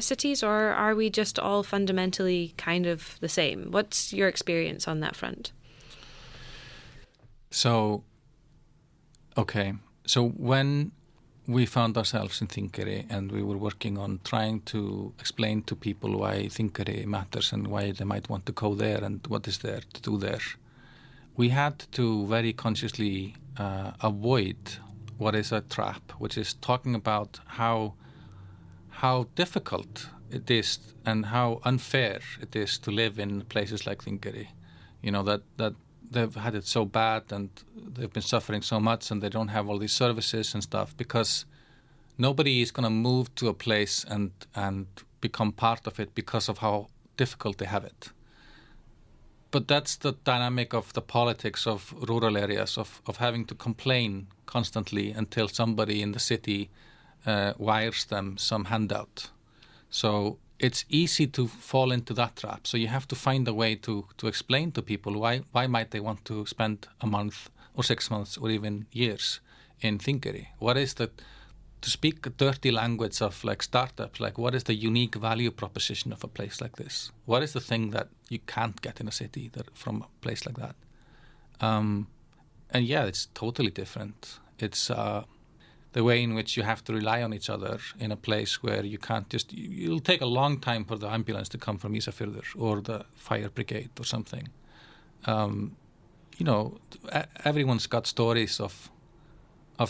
cities, or are we just all fundamentally kind of the same? What's your experience on that front? So when we found ourselves in Þingeyri and we were working on trying to explain to people why Þingeyri matters and why they might want to go there and what is there to do there, we had to very consciously avoid what is a trap, which is talking about how difficult it is and how unfair it is to live in places like Þingeyri. You know, that they've had it so bad and they've been suffering so much and they don't have all these services and stuff, because nobody is going to move to a place and become part of it because of how difficult they have it. But that's the dynamic of the politics of rural areas, of having to complain constantly until somebody in the city wires them some handout. So it's easy to fall into that trap. So you have to find a way to explain to people why might they want to spend a month or 6 months or even years in Þingeyri. What is to speak a dirty language of like startups, like what is the unique value proposition of a place like this? What is the thing that you can't get in a city from a place like that? And yeah, it's totally different. It's the way in which you have to rely on each other in a place where you can't just, it'll take a long time for the ambulance to come from Ísafjörður or the fire brigade or something. You know, everyone's got stories of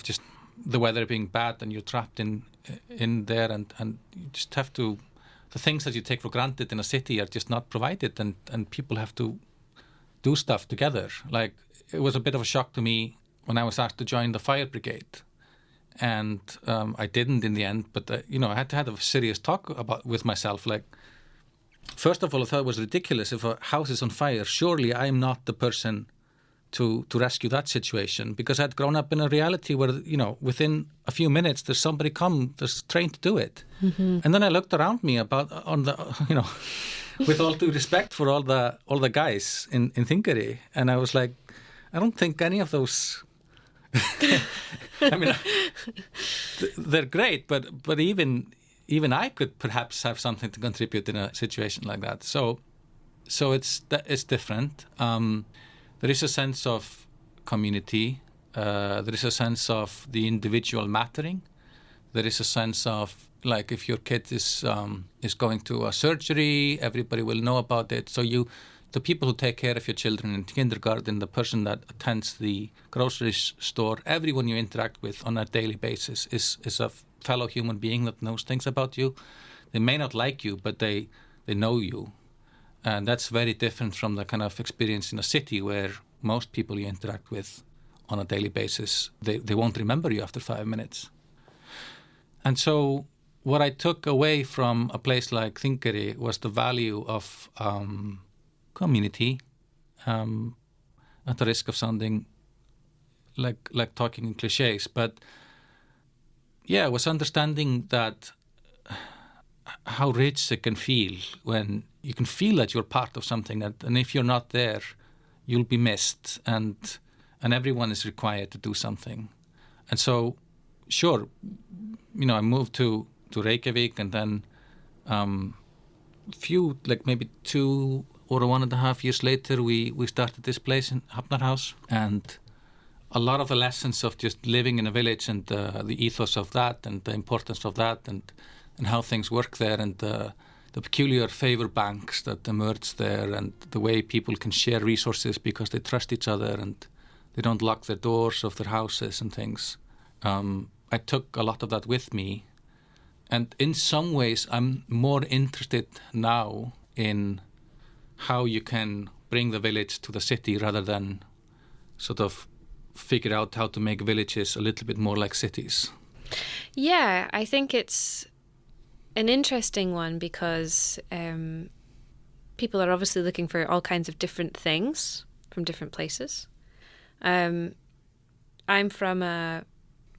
just the weather being bad and you're trapped in there and you just have to, the things that you take for granted in a city are just not provided, and people have to do stuff together. Like, it was a bit of a shock to me when I was asked to join the fire brigade. And I didn't in the end, but you know, I had to have a serious talk with myself. Like, first of all, I thought it was ridiculous. If a house is on fire, surely I'm not the person to rescue that situation, because I'd grown up in a reality where, you know, within a few minutes there's somebody that's trained to do it. Mm-hmm. And then I looked around me you know, with all due respect for all the guys in Þingeyri, and I was like, I don't think any of those. I mean, they're great, but even I could perhaps have something to contribute in a situation like that. So it's different. There is a sense of community. There is a sense of the individual mattering. There is a sense of, like, if your kid is going to a surgery, everybody will know about it. So the people who take care of your children in kindergarten, the person that attends the grocery store, everyone you interact with on a daily basis is a fellow human being that knows things about you. They may not like you, but they know you. And that's very different from the kind of experience in a city where most people you interact with on a daily basis, they won't remember you after 5 minutes. And so what I took away from a place like Þingeyri was the value of community, at the risk of sounding like talking in cliches, but yeah, it was understanding that how rich it can feel when you can feel that you're part of something, and if you're not there, you'll be missed, and everyone is required to do something. And so, sure, you know, I moved to Reykjavik, and then maybe 2 or 1.5 years later, we started this place in Hafnarhouse, and a lot of the lessons of just living in a village and the ethos of that and the importance of that and how things work there and the peculiar favor banks that emerge there and the way people can share resources because they trust each other and they don't lock their doors of their houses and things. I took a lot of that with me. And in some ways, I'm more interested now in how you can bring the village to the city rather than sort of figure out how to make villages a little bit more like cities. Yeah, I think it's an interesting one because people are obviously looking for all kinds of different things from different places. I'm from a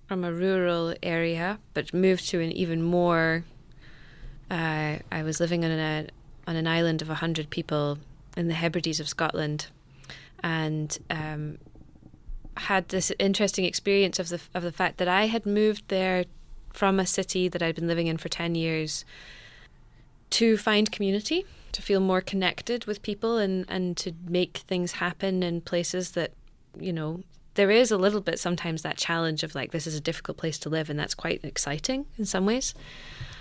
rural area, but moved to an even more. I was living on an island of 100 people in the Hebrides of Scotland, and had this interesting experience of the fact that I had moved there from a city that I'd been living in for 10 years to find community, to feel more connected with people and to make things happen in places that, you know, there is a little bit sometimes that challenge of like, this is a difficult place to live, and that's quite exciting in some ways.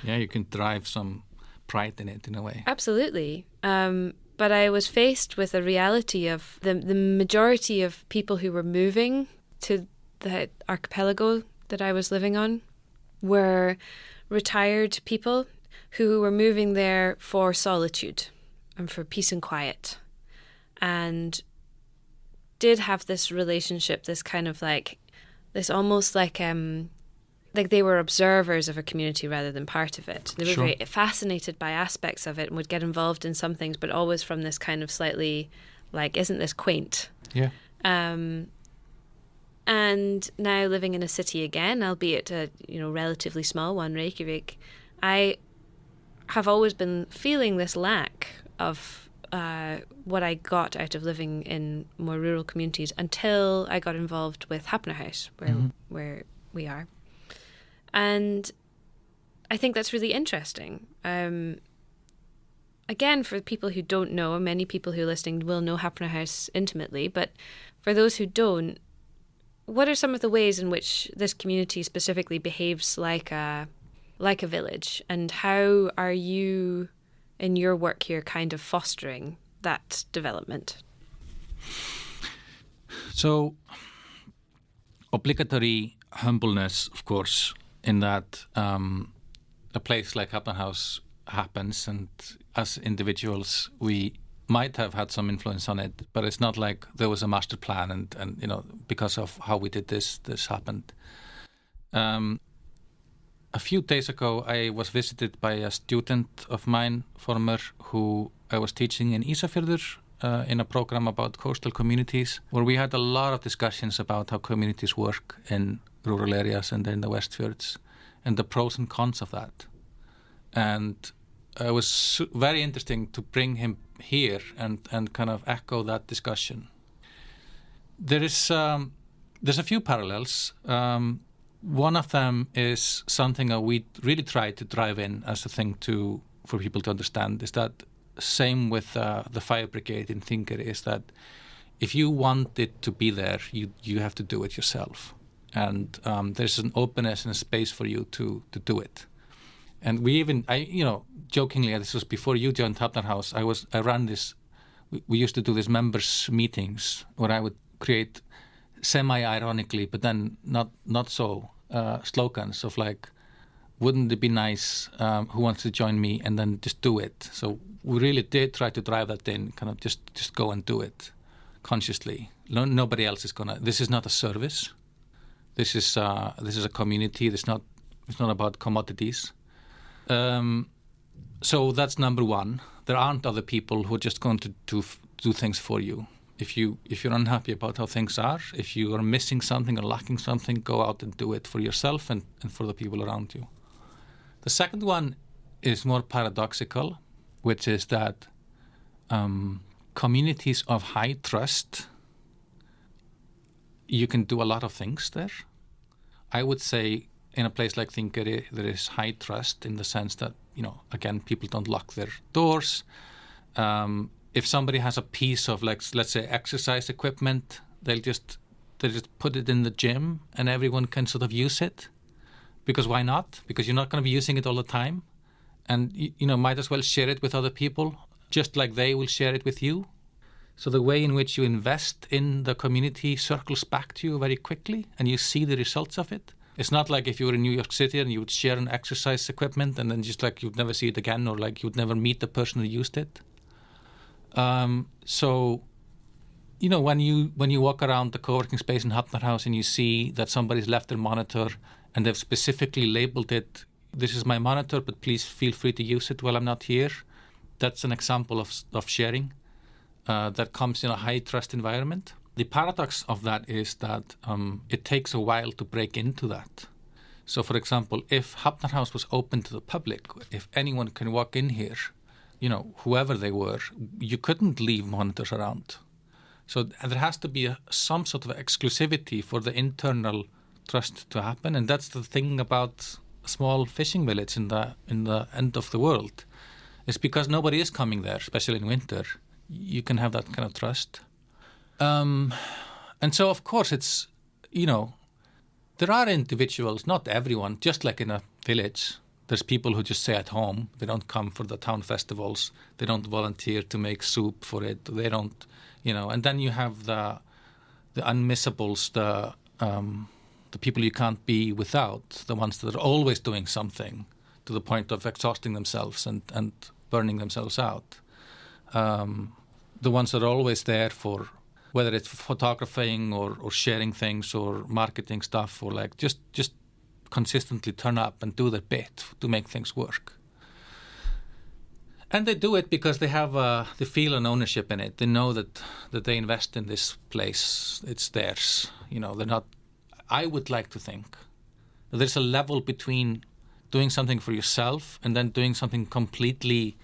Yeah, you can drive some pride in it in a way. Absolutely. But I was faced with a reality of the majority of people who were moving to the archipelago that I was living on were retired people who were moving there for solitude and for peace and quiet, and did have this relationship, this kind of like, this almost like they were observers of a community rather than part of it. They were Sure. very fascinated by aspects of it and would get involved in some things, but always from this kind of slightly like, isn't this quaint? Yeah. And now living in a city again, albeit a relatively small one, Reykjavik, I have always been feeling this lack of what I got out of living in more rural communities until I got involved with Hafnarhaus, where we are. And I think that's really interesting. Again, for people who don't know, and many people who are listening will know Hafnarhaus intimately, but for those who don't, what are some of the ways in which this community specifically behaves like a village, and how are you in your work here kind of fostering that development? So, obligatory humbleness, of course, in that a place like Hafnarhaus happens, and as individuals we might have had some influence on it, but it's not like there was a master plan and because of how we did this happened. A few days ago I was visited by a student of mine, former, who I was teaching in Ísafjörður in a program about coastal communities, where we had a lot of discussions about how communities work in rural areas and in the Westfjords and the pros and cons of that. And it was very interesting to bring him here and kind of echo that discussion. There's a few parallels. One of them is something that we really try to drive in as a thing for people to understand, is that same with the fire brigade in Þingeyri, is that if you want it to be there, you have to do it yourself. And there's an openness and a space for you to do it. And jokingly, this was before you joined Hafnarhaus, I ran this, we used to do these members meetings where I would create semi-ironically, but then not so, slogans of like, wouldn't it be nice, who wants to join me, and then just do it. So we really did try to drive that in, kind of just go and do it consciously. Nobody else is gonna, this is not a service. This is a community. It's not about commodities. So that's number one. There aren't other people who are just going to do things for you. If you're unhappy about how things are, if you are missing something or lacking something, go out and do it for yourself and for the people around you. The second one is more paradoxical, which is that communities of high trust, you can do a lot of things there. I would say in a place like Þingeyri, there is high trust in the sense that, again, people don't lock their doors. If somebody has a piece of, like, let's say, exercise equipment, they'll just They just put it in the gym and everyone can sort of use it. Because why not? Because you're not going to be using it all the time. And, might as well share it with other people, just like they will share it with you. So the way in which you invest in the community circles back to you very quickly, and you see the results of it. It's not like if you were in New York City and you would share an exercise equipment and then just like you'd never see it again, or like you'd never meet the person who used it. So, when you walk around the co-working space in Hafnarhaus and you see that somebody's left their monitor and they've specifically labeled it, this is my monitor, but please feel free to use it while I'm not here. That's an example of sharing that comes in a high trust environment. The paradox of that is that it takes a while to break into that. So, for example, if Hafnarhaus was open to the public, if anyone can walk in here, whoever they were, you couldn't leave monitors around. So there has to be some sort of exclusivity for the internal trust to happen, and that's the thing about a small fishing village in the end of the world. It's because nobody is coming there, especially in winter. You can have that kind of trust. And so, of course, it's, there are individuals, not everyone, just like in a village. There's people who just stay at home. They don't come for the town festivals. They don't volunteer to make soup for it. They don't, and then you have the unmissables, the people you can't be without, the ones that are always doing something to the point of exhausting themselves and burning themselves out. The ones that are always there for, whether it's photographing or sharing things or marketing stuff, or like just consistently turn up and do their bit to make things work. And they do it because they have they feel an ownership in it. They know that they invest in this place. It's theirs. They're not. I would like to think that there's a level between doing something for yourself and then doing something completely.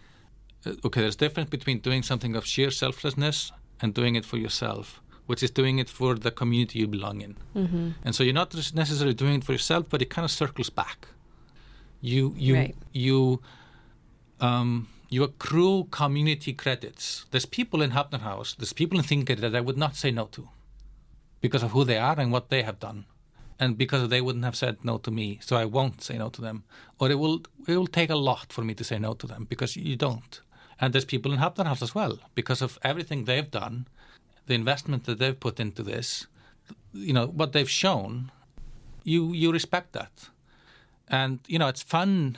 Okay, there's a difference between doing something of sheer selflessness and doing it for yourself, which is doing it for the community you belong in. Mm-hmm. And so you're not necessarily doing it for yourself, but it kind of circles back. You accrue community credits. There's people in Hafnarhaus, there's people in Þingeyri that I would not say no to because of who they are and what they have done. And because they wouldn't have said no to me, so I won't say no to them. Or it will take a lot for me to say no to them because you don't. And there's people in Hafnarhaus as well, because of everything they've done, the investment that they've put into this, what they've shown, you respect that. And, it's fun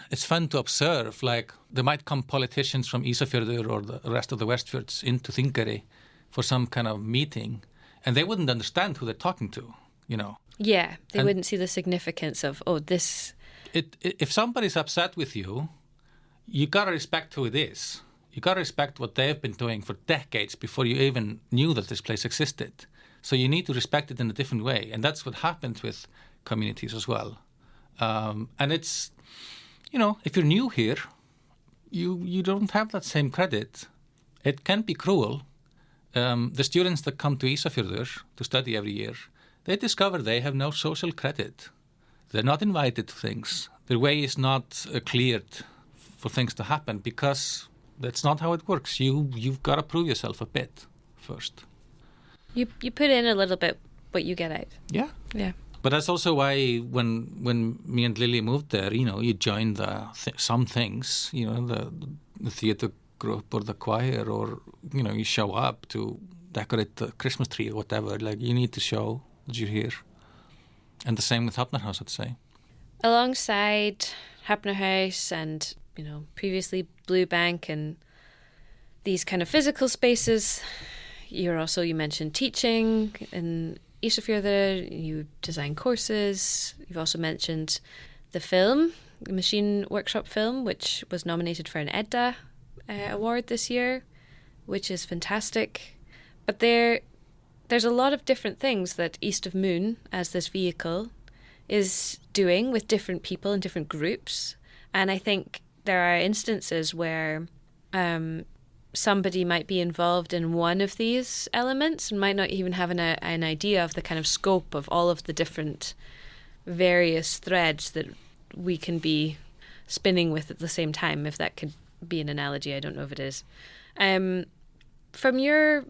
to observe, like there might come politicians from Ísafjörður or the rest of the Westfjords into Þingeyri for some kind of meeting, and they wouldn't understand who they're talking to, Yeah, they wouldn't see the significance of, this. If somebody's upset with you, you got to respect who it is. You got to respect what they've been doing for decades before you even knew that this place existed. So you need to respect it in a different way. And that's what happens with communities as well. And it's, if you're new here, you don't have that same credit. It can be cruel. The students that come to Ísafjörður to study every year, they discover they have no social credit. They're not invited to things. Their way is not cleared for things to happen because that's not how it works. You've got to prove yourself a bit first. You put in a little bit, but you get out. Yeah. Yeah. But that's also why when me and Lily moved there, you joined some things, the theater group or the choir, or, you show up to decorate the Christmas tree or whatever. Like, you need to show that you're here. And the same with Hafnarhaus, I'd say. Alongside Hafnarhaus and, previously Blue Bank and these kind of physical spaces, you mentioned teaching in Ísafjörður, you design courses. You've also mentioned the film, the Machine Workshop film, which was nominated for an Edda award this year, which is fantastic. But there's a lot of different things that East of Moon, as this vehicle, is doing with different people and different groups. And I think there are instances where somebody might be involved in one of these elements and might not even have an idea of the kind of scope of all of the different various threads that we can be spinning with at the same time, if that could be an analogy. I don't know if it is. From your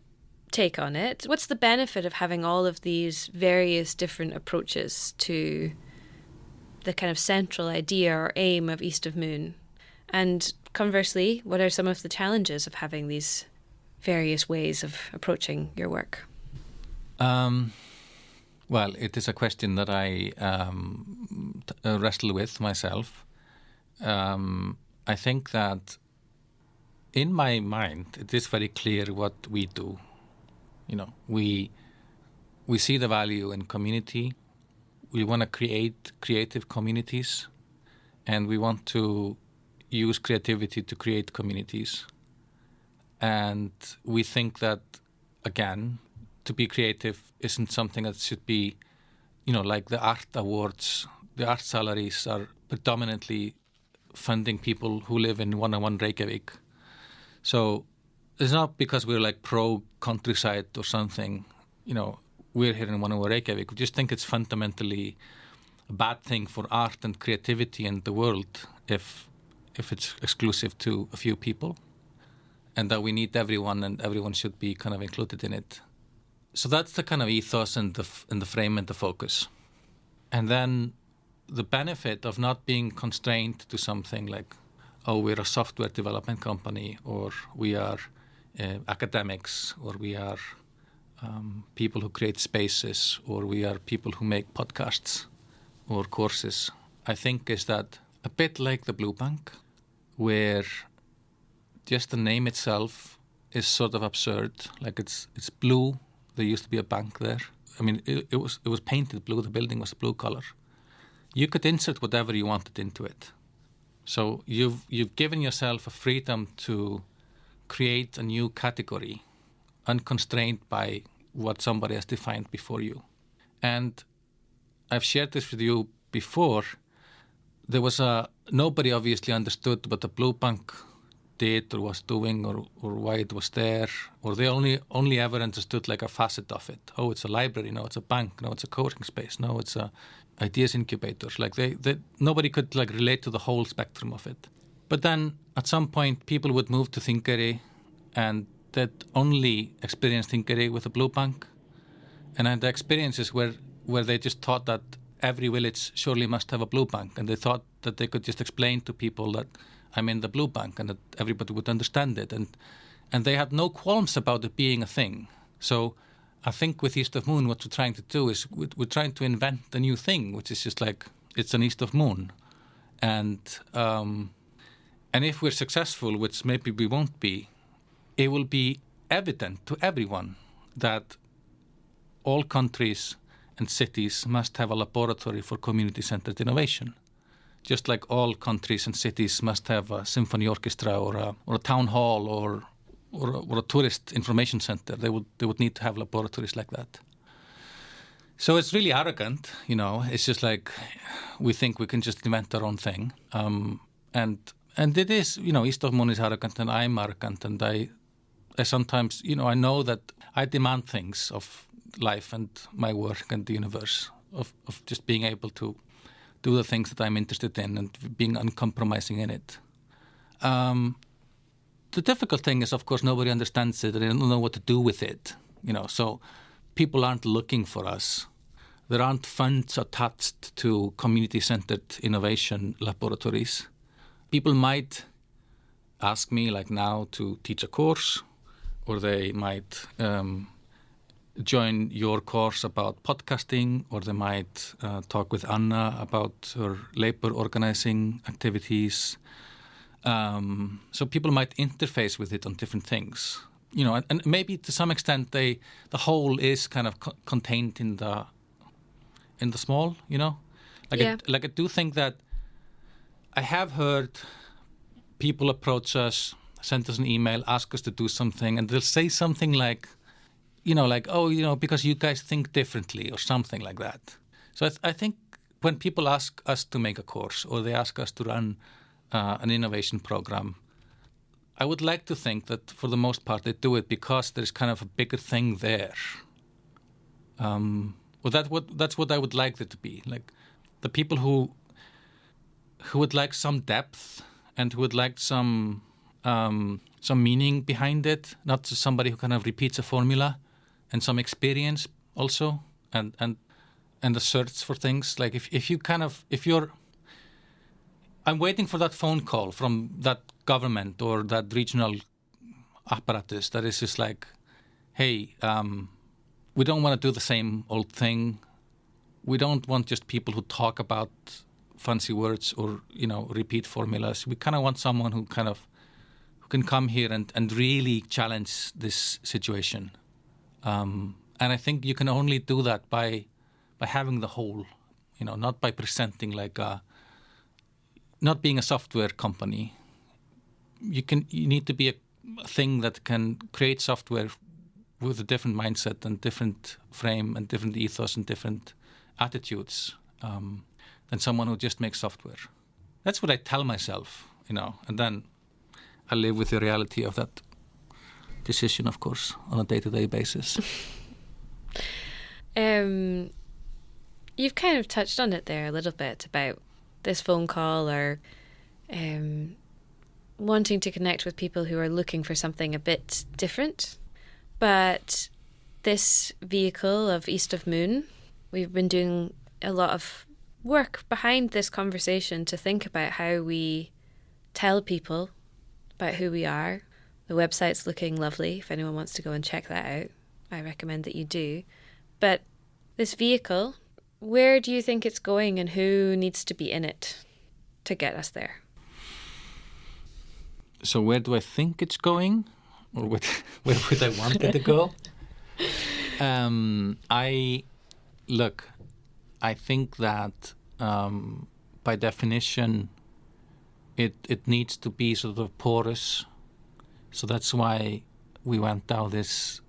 take on it, what's the benefit of having all of these various different approaches to the kind of central idea or aim of East of Moon? And conversely, what are some of the challenges of having these various ways of approaching your work? Well, it is a question that I wrestle with myself. I think that in my mind, it is very clear what we do. We see the value in community. We want to create creative communities, and we want to use creativity to create communities. And we think that, again, to be creative isn't something that should be, like the art awards. The art salaries are predominantly funding people who live in 101 Reykjavik. So it's not because we're like pro-countryside or something, we're here in 101 Reykjavik. We just think it's fundamentally a bad thing for art and creativity in the world if it's exclusive to a few people, and that we need everyone and everyone should be kind of included in it. So that's the kind of ethos and the frame and the focus. And then the benefit of not being constrained to something like, oh, we're a software development company, or we are academics, or we are people who create spaces, or we are people who make podcasts or courses, I think is that a bit like the Blue Bank, where just the name itself is sort of absurd. Like it's blue. There used to be a bank there. I mean, it was painted blue. The building was a blue color. You could insert whatever you wanted into it. So you've given yourself a freedom to create a new category, unconstrained by what somebody has defined before you. And I've shared this with you before. There was nobody obviously understood what the Blue Bank did or was doing, or why it was there, or they only ever understood like a facet of it. Oh, it's a library. No, it's a bank. No, it's a co-working space. No, it's a ideas incubators. Like nobody could like relate to the whole spectrum of it. But then at some point, people would move to Þingeyri, and that only experienced Þingeyri with a Blue Bank, and had the experiences where they just thought that every village surely must have a Blue Bank, and they thought that they could just explain to people that I'm in the Blue Bank and that everybody would understand it, and they had no qualms about it being a thing. So I think with East of Moon, what we're trying to do is we're trying to invent a new thing, which is just like it's an East of Moon, and if we're successful, which maybe we won't be, it will be evident to everyone that all countries and cities must have a laboratory for community-centered innovation. Just like all countries and cities must have a symphony orchestra or a town hall or a tourist information center. They would need to have laboratories like that. So it's really arrogant, It's just like we think we can just invent our own thing. And it is, East of Moon is arrogant, and I'm arrogant, and I sometimes, I know that I demand things of life and my work and the universe, of just being able to do the things that I'm interested in and being uncompromising in it. The difficult thing is, of course, nobody understands it and they don't know what to do with it. So people aren't looking for us. There aren't funds attached to community-centered innovation laboratories. People might ask me, like now, to teach a course, or they might join your course about podcasting, or they might talk with Anna about her labor organizing activities. So people might interface with it on different things, and maybe to some extent the whole is kind of contained in the small, I do think that I have heard people approach us, send us an email, ask us to do something, and they'll say something like, because you guys think differently, or something like that. So I think when people ask us to make a course, or they ask us to run an innovation program, I would like to think that for the most part they do it because there's kind of a bigger thing there. That's what I would like it to be. Like the people who would like some depth and who would like some some meaning behind it, not just somebody who kind of repeats a formula, and some experience also, and the search for things. Like if you're, I'm waiting for that phone call from that government or that regional apparatus that is just like, hey, we don't want to do the same old thing. We don't want just people who talk about fancy words or, repeat formulas. We kind of want someone who can come here and really challenge this situation. And I think you can only do that by having the whole, not by presenting not being a software company. You need to be a thing that can create software with a different mindset and different frame and different ethos and different attitudes than someone who just makes software. That's what I tell myself, and then I live with the reality of that decision, of course, on a day-to-day basis. You've kind of touched on it there a little bit about this phone call or wanting to connect with people who are looking for something a bit different. But this vehicle of East of Moon, we've been doing a lot of work behind this conversation to think about how we tell people about who we are. The website's looking lovely. If anyone wants to go and check that out, I recommend that you do. But this vehicle, where do you think it's going and who needs to be in it to get us there? So where do I think it's going? Or where would I want it to go? I think that by definition, it needs to be sort of porous. So that's why we went down this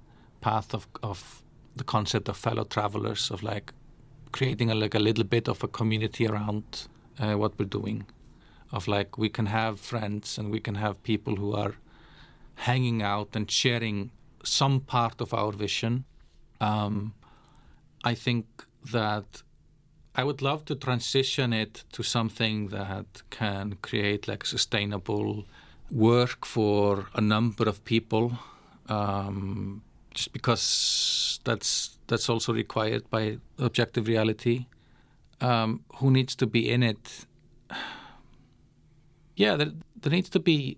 path of the concept of fellow travelers, of creating a little bit of a community around what we're doing. Of we can have friends and we can have people who are hanging out and sharing some part of our vision. I think that I would love to transition it to something that can create sustainable work for a number of people, just because that's also required by objective reality. Who needs to be in it? Yeah, there needs to be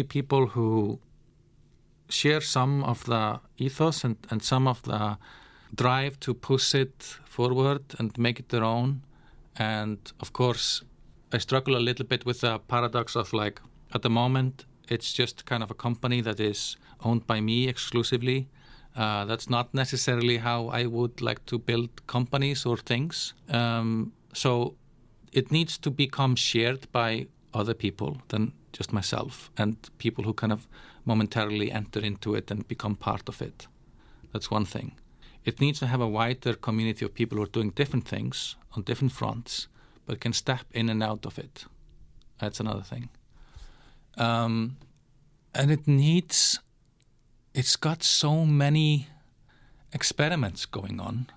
people who share some of the ethos and some of the drive to push it forward and make it their own. And of course, I struggle a little bit with the paradox of at the moment, it's just kind of a company that is owned by me exclusively. That's not necessarily how I would like to build companies or things. So it needs to become shared by other people than just myself, and people who kind of momentarily enter into it and become part of it. That's one thing. It needs to have a wider community of people who are doing different things on different fronts, but can step in and out of it. That's another thing. And it's got so many experiments going on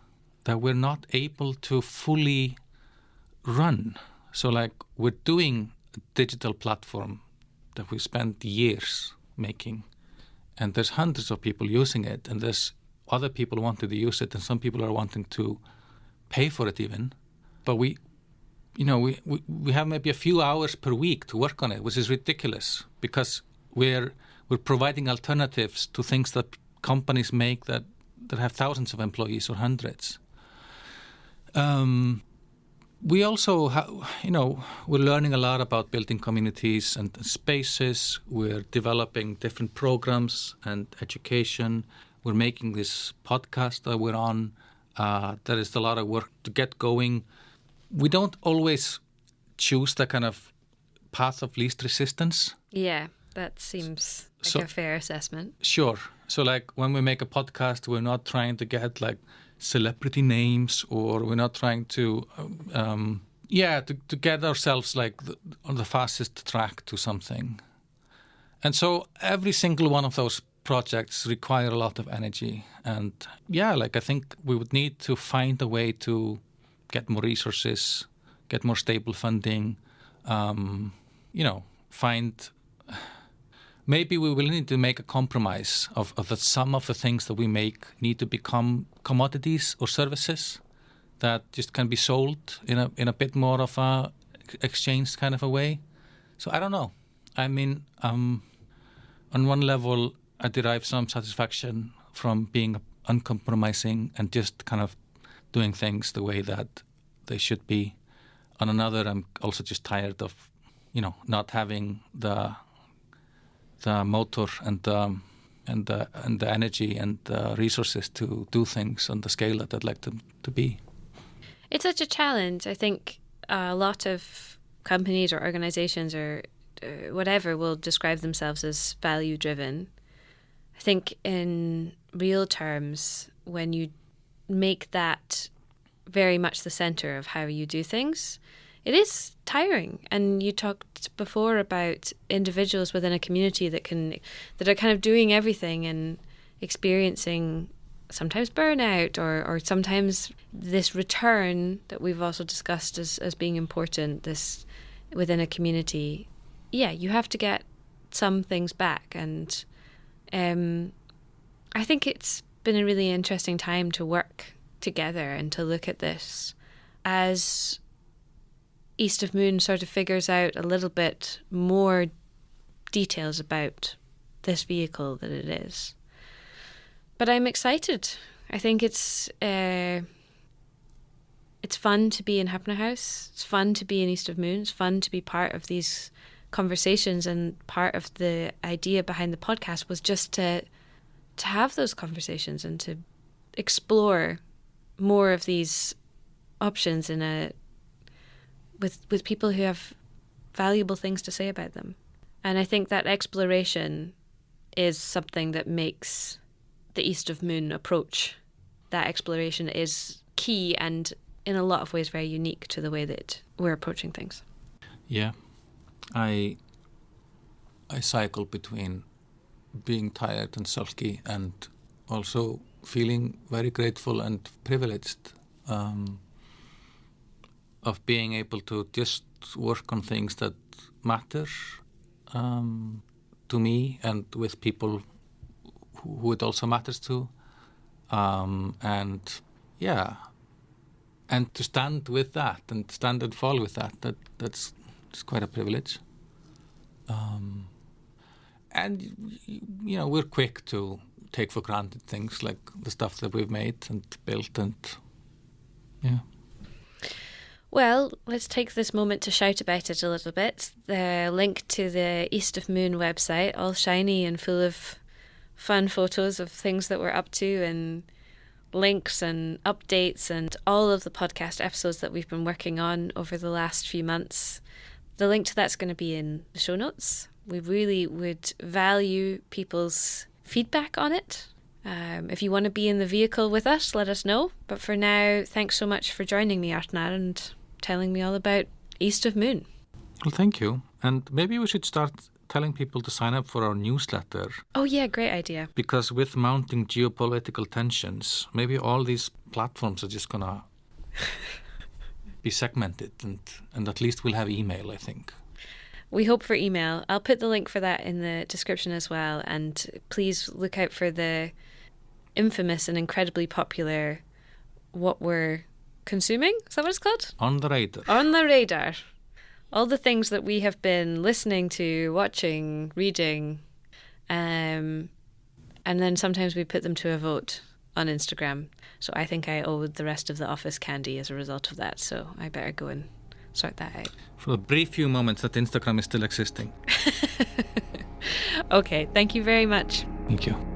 that we're not able to fully run. So we're doing a digital platform that we spent years making, and there's hundreds of people using it, and there's other people wanting to use it, and some people are wanting to pay for it even. But we have maybe a few hours per week to work on it, which is ridiculous because we're providing alternatives to things that companies make that have thousands of employees or hundreds. We also, we're learning a lot about building communities and spaces. We're developing different programs and education. We're making this podcast that we're on. There is a lot of work to get going. We don't always choose the kind of path of least resistance. Yeah, that seems a fair assessment. Sure. So when we make a podcast, we're not trying to get celebrity names, or we're not trying to to get ourselves on the fastest track to something. And so every single one of those projects require a lot of energy. And I think we would need to find a way to get more resources, get more stable funding, find maybe we will need to make a compromise of that some of the things that we make need to become commodities or services that just can be sold in a bit more of a exchange kind of a way. So I don't know. I mean, on one level, I derive some satisfaction from being uncompromising and just kind of doing things the way that they should be. On another, I'm also just tired of, not having the motor and the energy and the resources to do things on the scale that I'd like them to be. It's such a challenge. I think a lot of companies or organizations or whatever will describe themselves as value-driven. I think in real terms, when you make that very much the center of how you do things, it is tiring. And you talked before about individuals within a community that are kind of doing everything and experiencing sometimes burnout or sometimes this return that we've also discussed as being important, this within a community. Yeah, you have to get some things back. And I think it's been a really interesting time to work together and to look at this as East of Moon sort of figures out a little bit more details about this vehicle that it is. But I'm excited. I think it's fun to be in Hafna House. It's fun to be in East of Moon. It's fun to be part of these conversations, and part of the idea behind the podcast was just to have those conversations and to explore more of these options with people who have valuable things to say about them. And I think that exploration is something that makes the East of Moon approach. That exploration is key and in a lot of ways very unique to the way that we're approaching things. Yeah. I cycle between being tired and sulky and also feeling very grateful and privileged of being able to just work on things that matter to me and with people who it also matters to. And to stand with that and stand and fall with that's quite a privilege. And, we're quick to take for granted things like the stuff that we've made and built and, yeah. Well, let's take this moment to shout about it a little bit. The link to the East of Moon website, all shiny and full of fun photos of things that we're up to and links and updates and all of the podcast episodes that we've been working on over the last few months. The link to that's going to be in the show notes. We really would value people's feedback on it. If you want to be in the vehicle with us, let us know. But for now, thanks so much for joining me, Arnar, and telling me all about East of Moon. Well, thank you. And maybe we should start telling people to sign up for our newsletter. Oh, yeah, great idea. Because with mounting geopolitical tensions, maybe all these platforms are just going to be segmented and at least we'll have email, I think. We hope for email. I'll put the link for that in the description as well. And please look out for the infamous and incredibly popular What We're Consuming. Is that what it's called? On the Radar. On the Radar. All the things that we have been listening to, watching, reading. And then sometimes we put them to a vote on Instagram. So I think I owe the rest of the office candy as a result of that. So I better go and sort that out. For a brief few moments that Instagram is still existing. Okay, thank you very much. Thank you.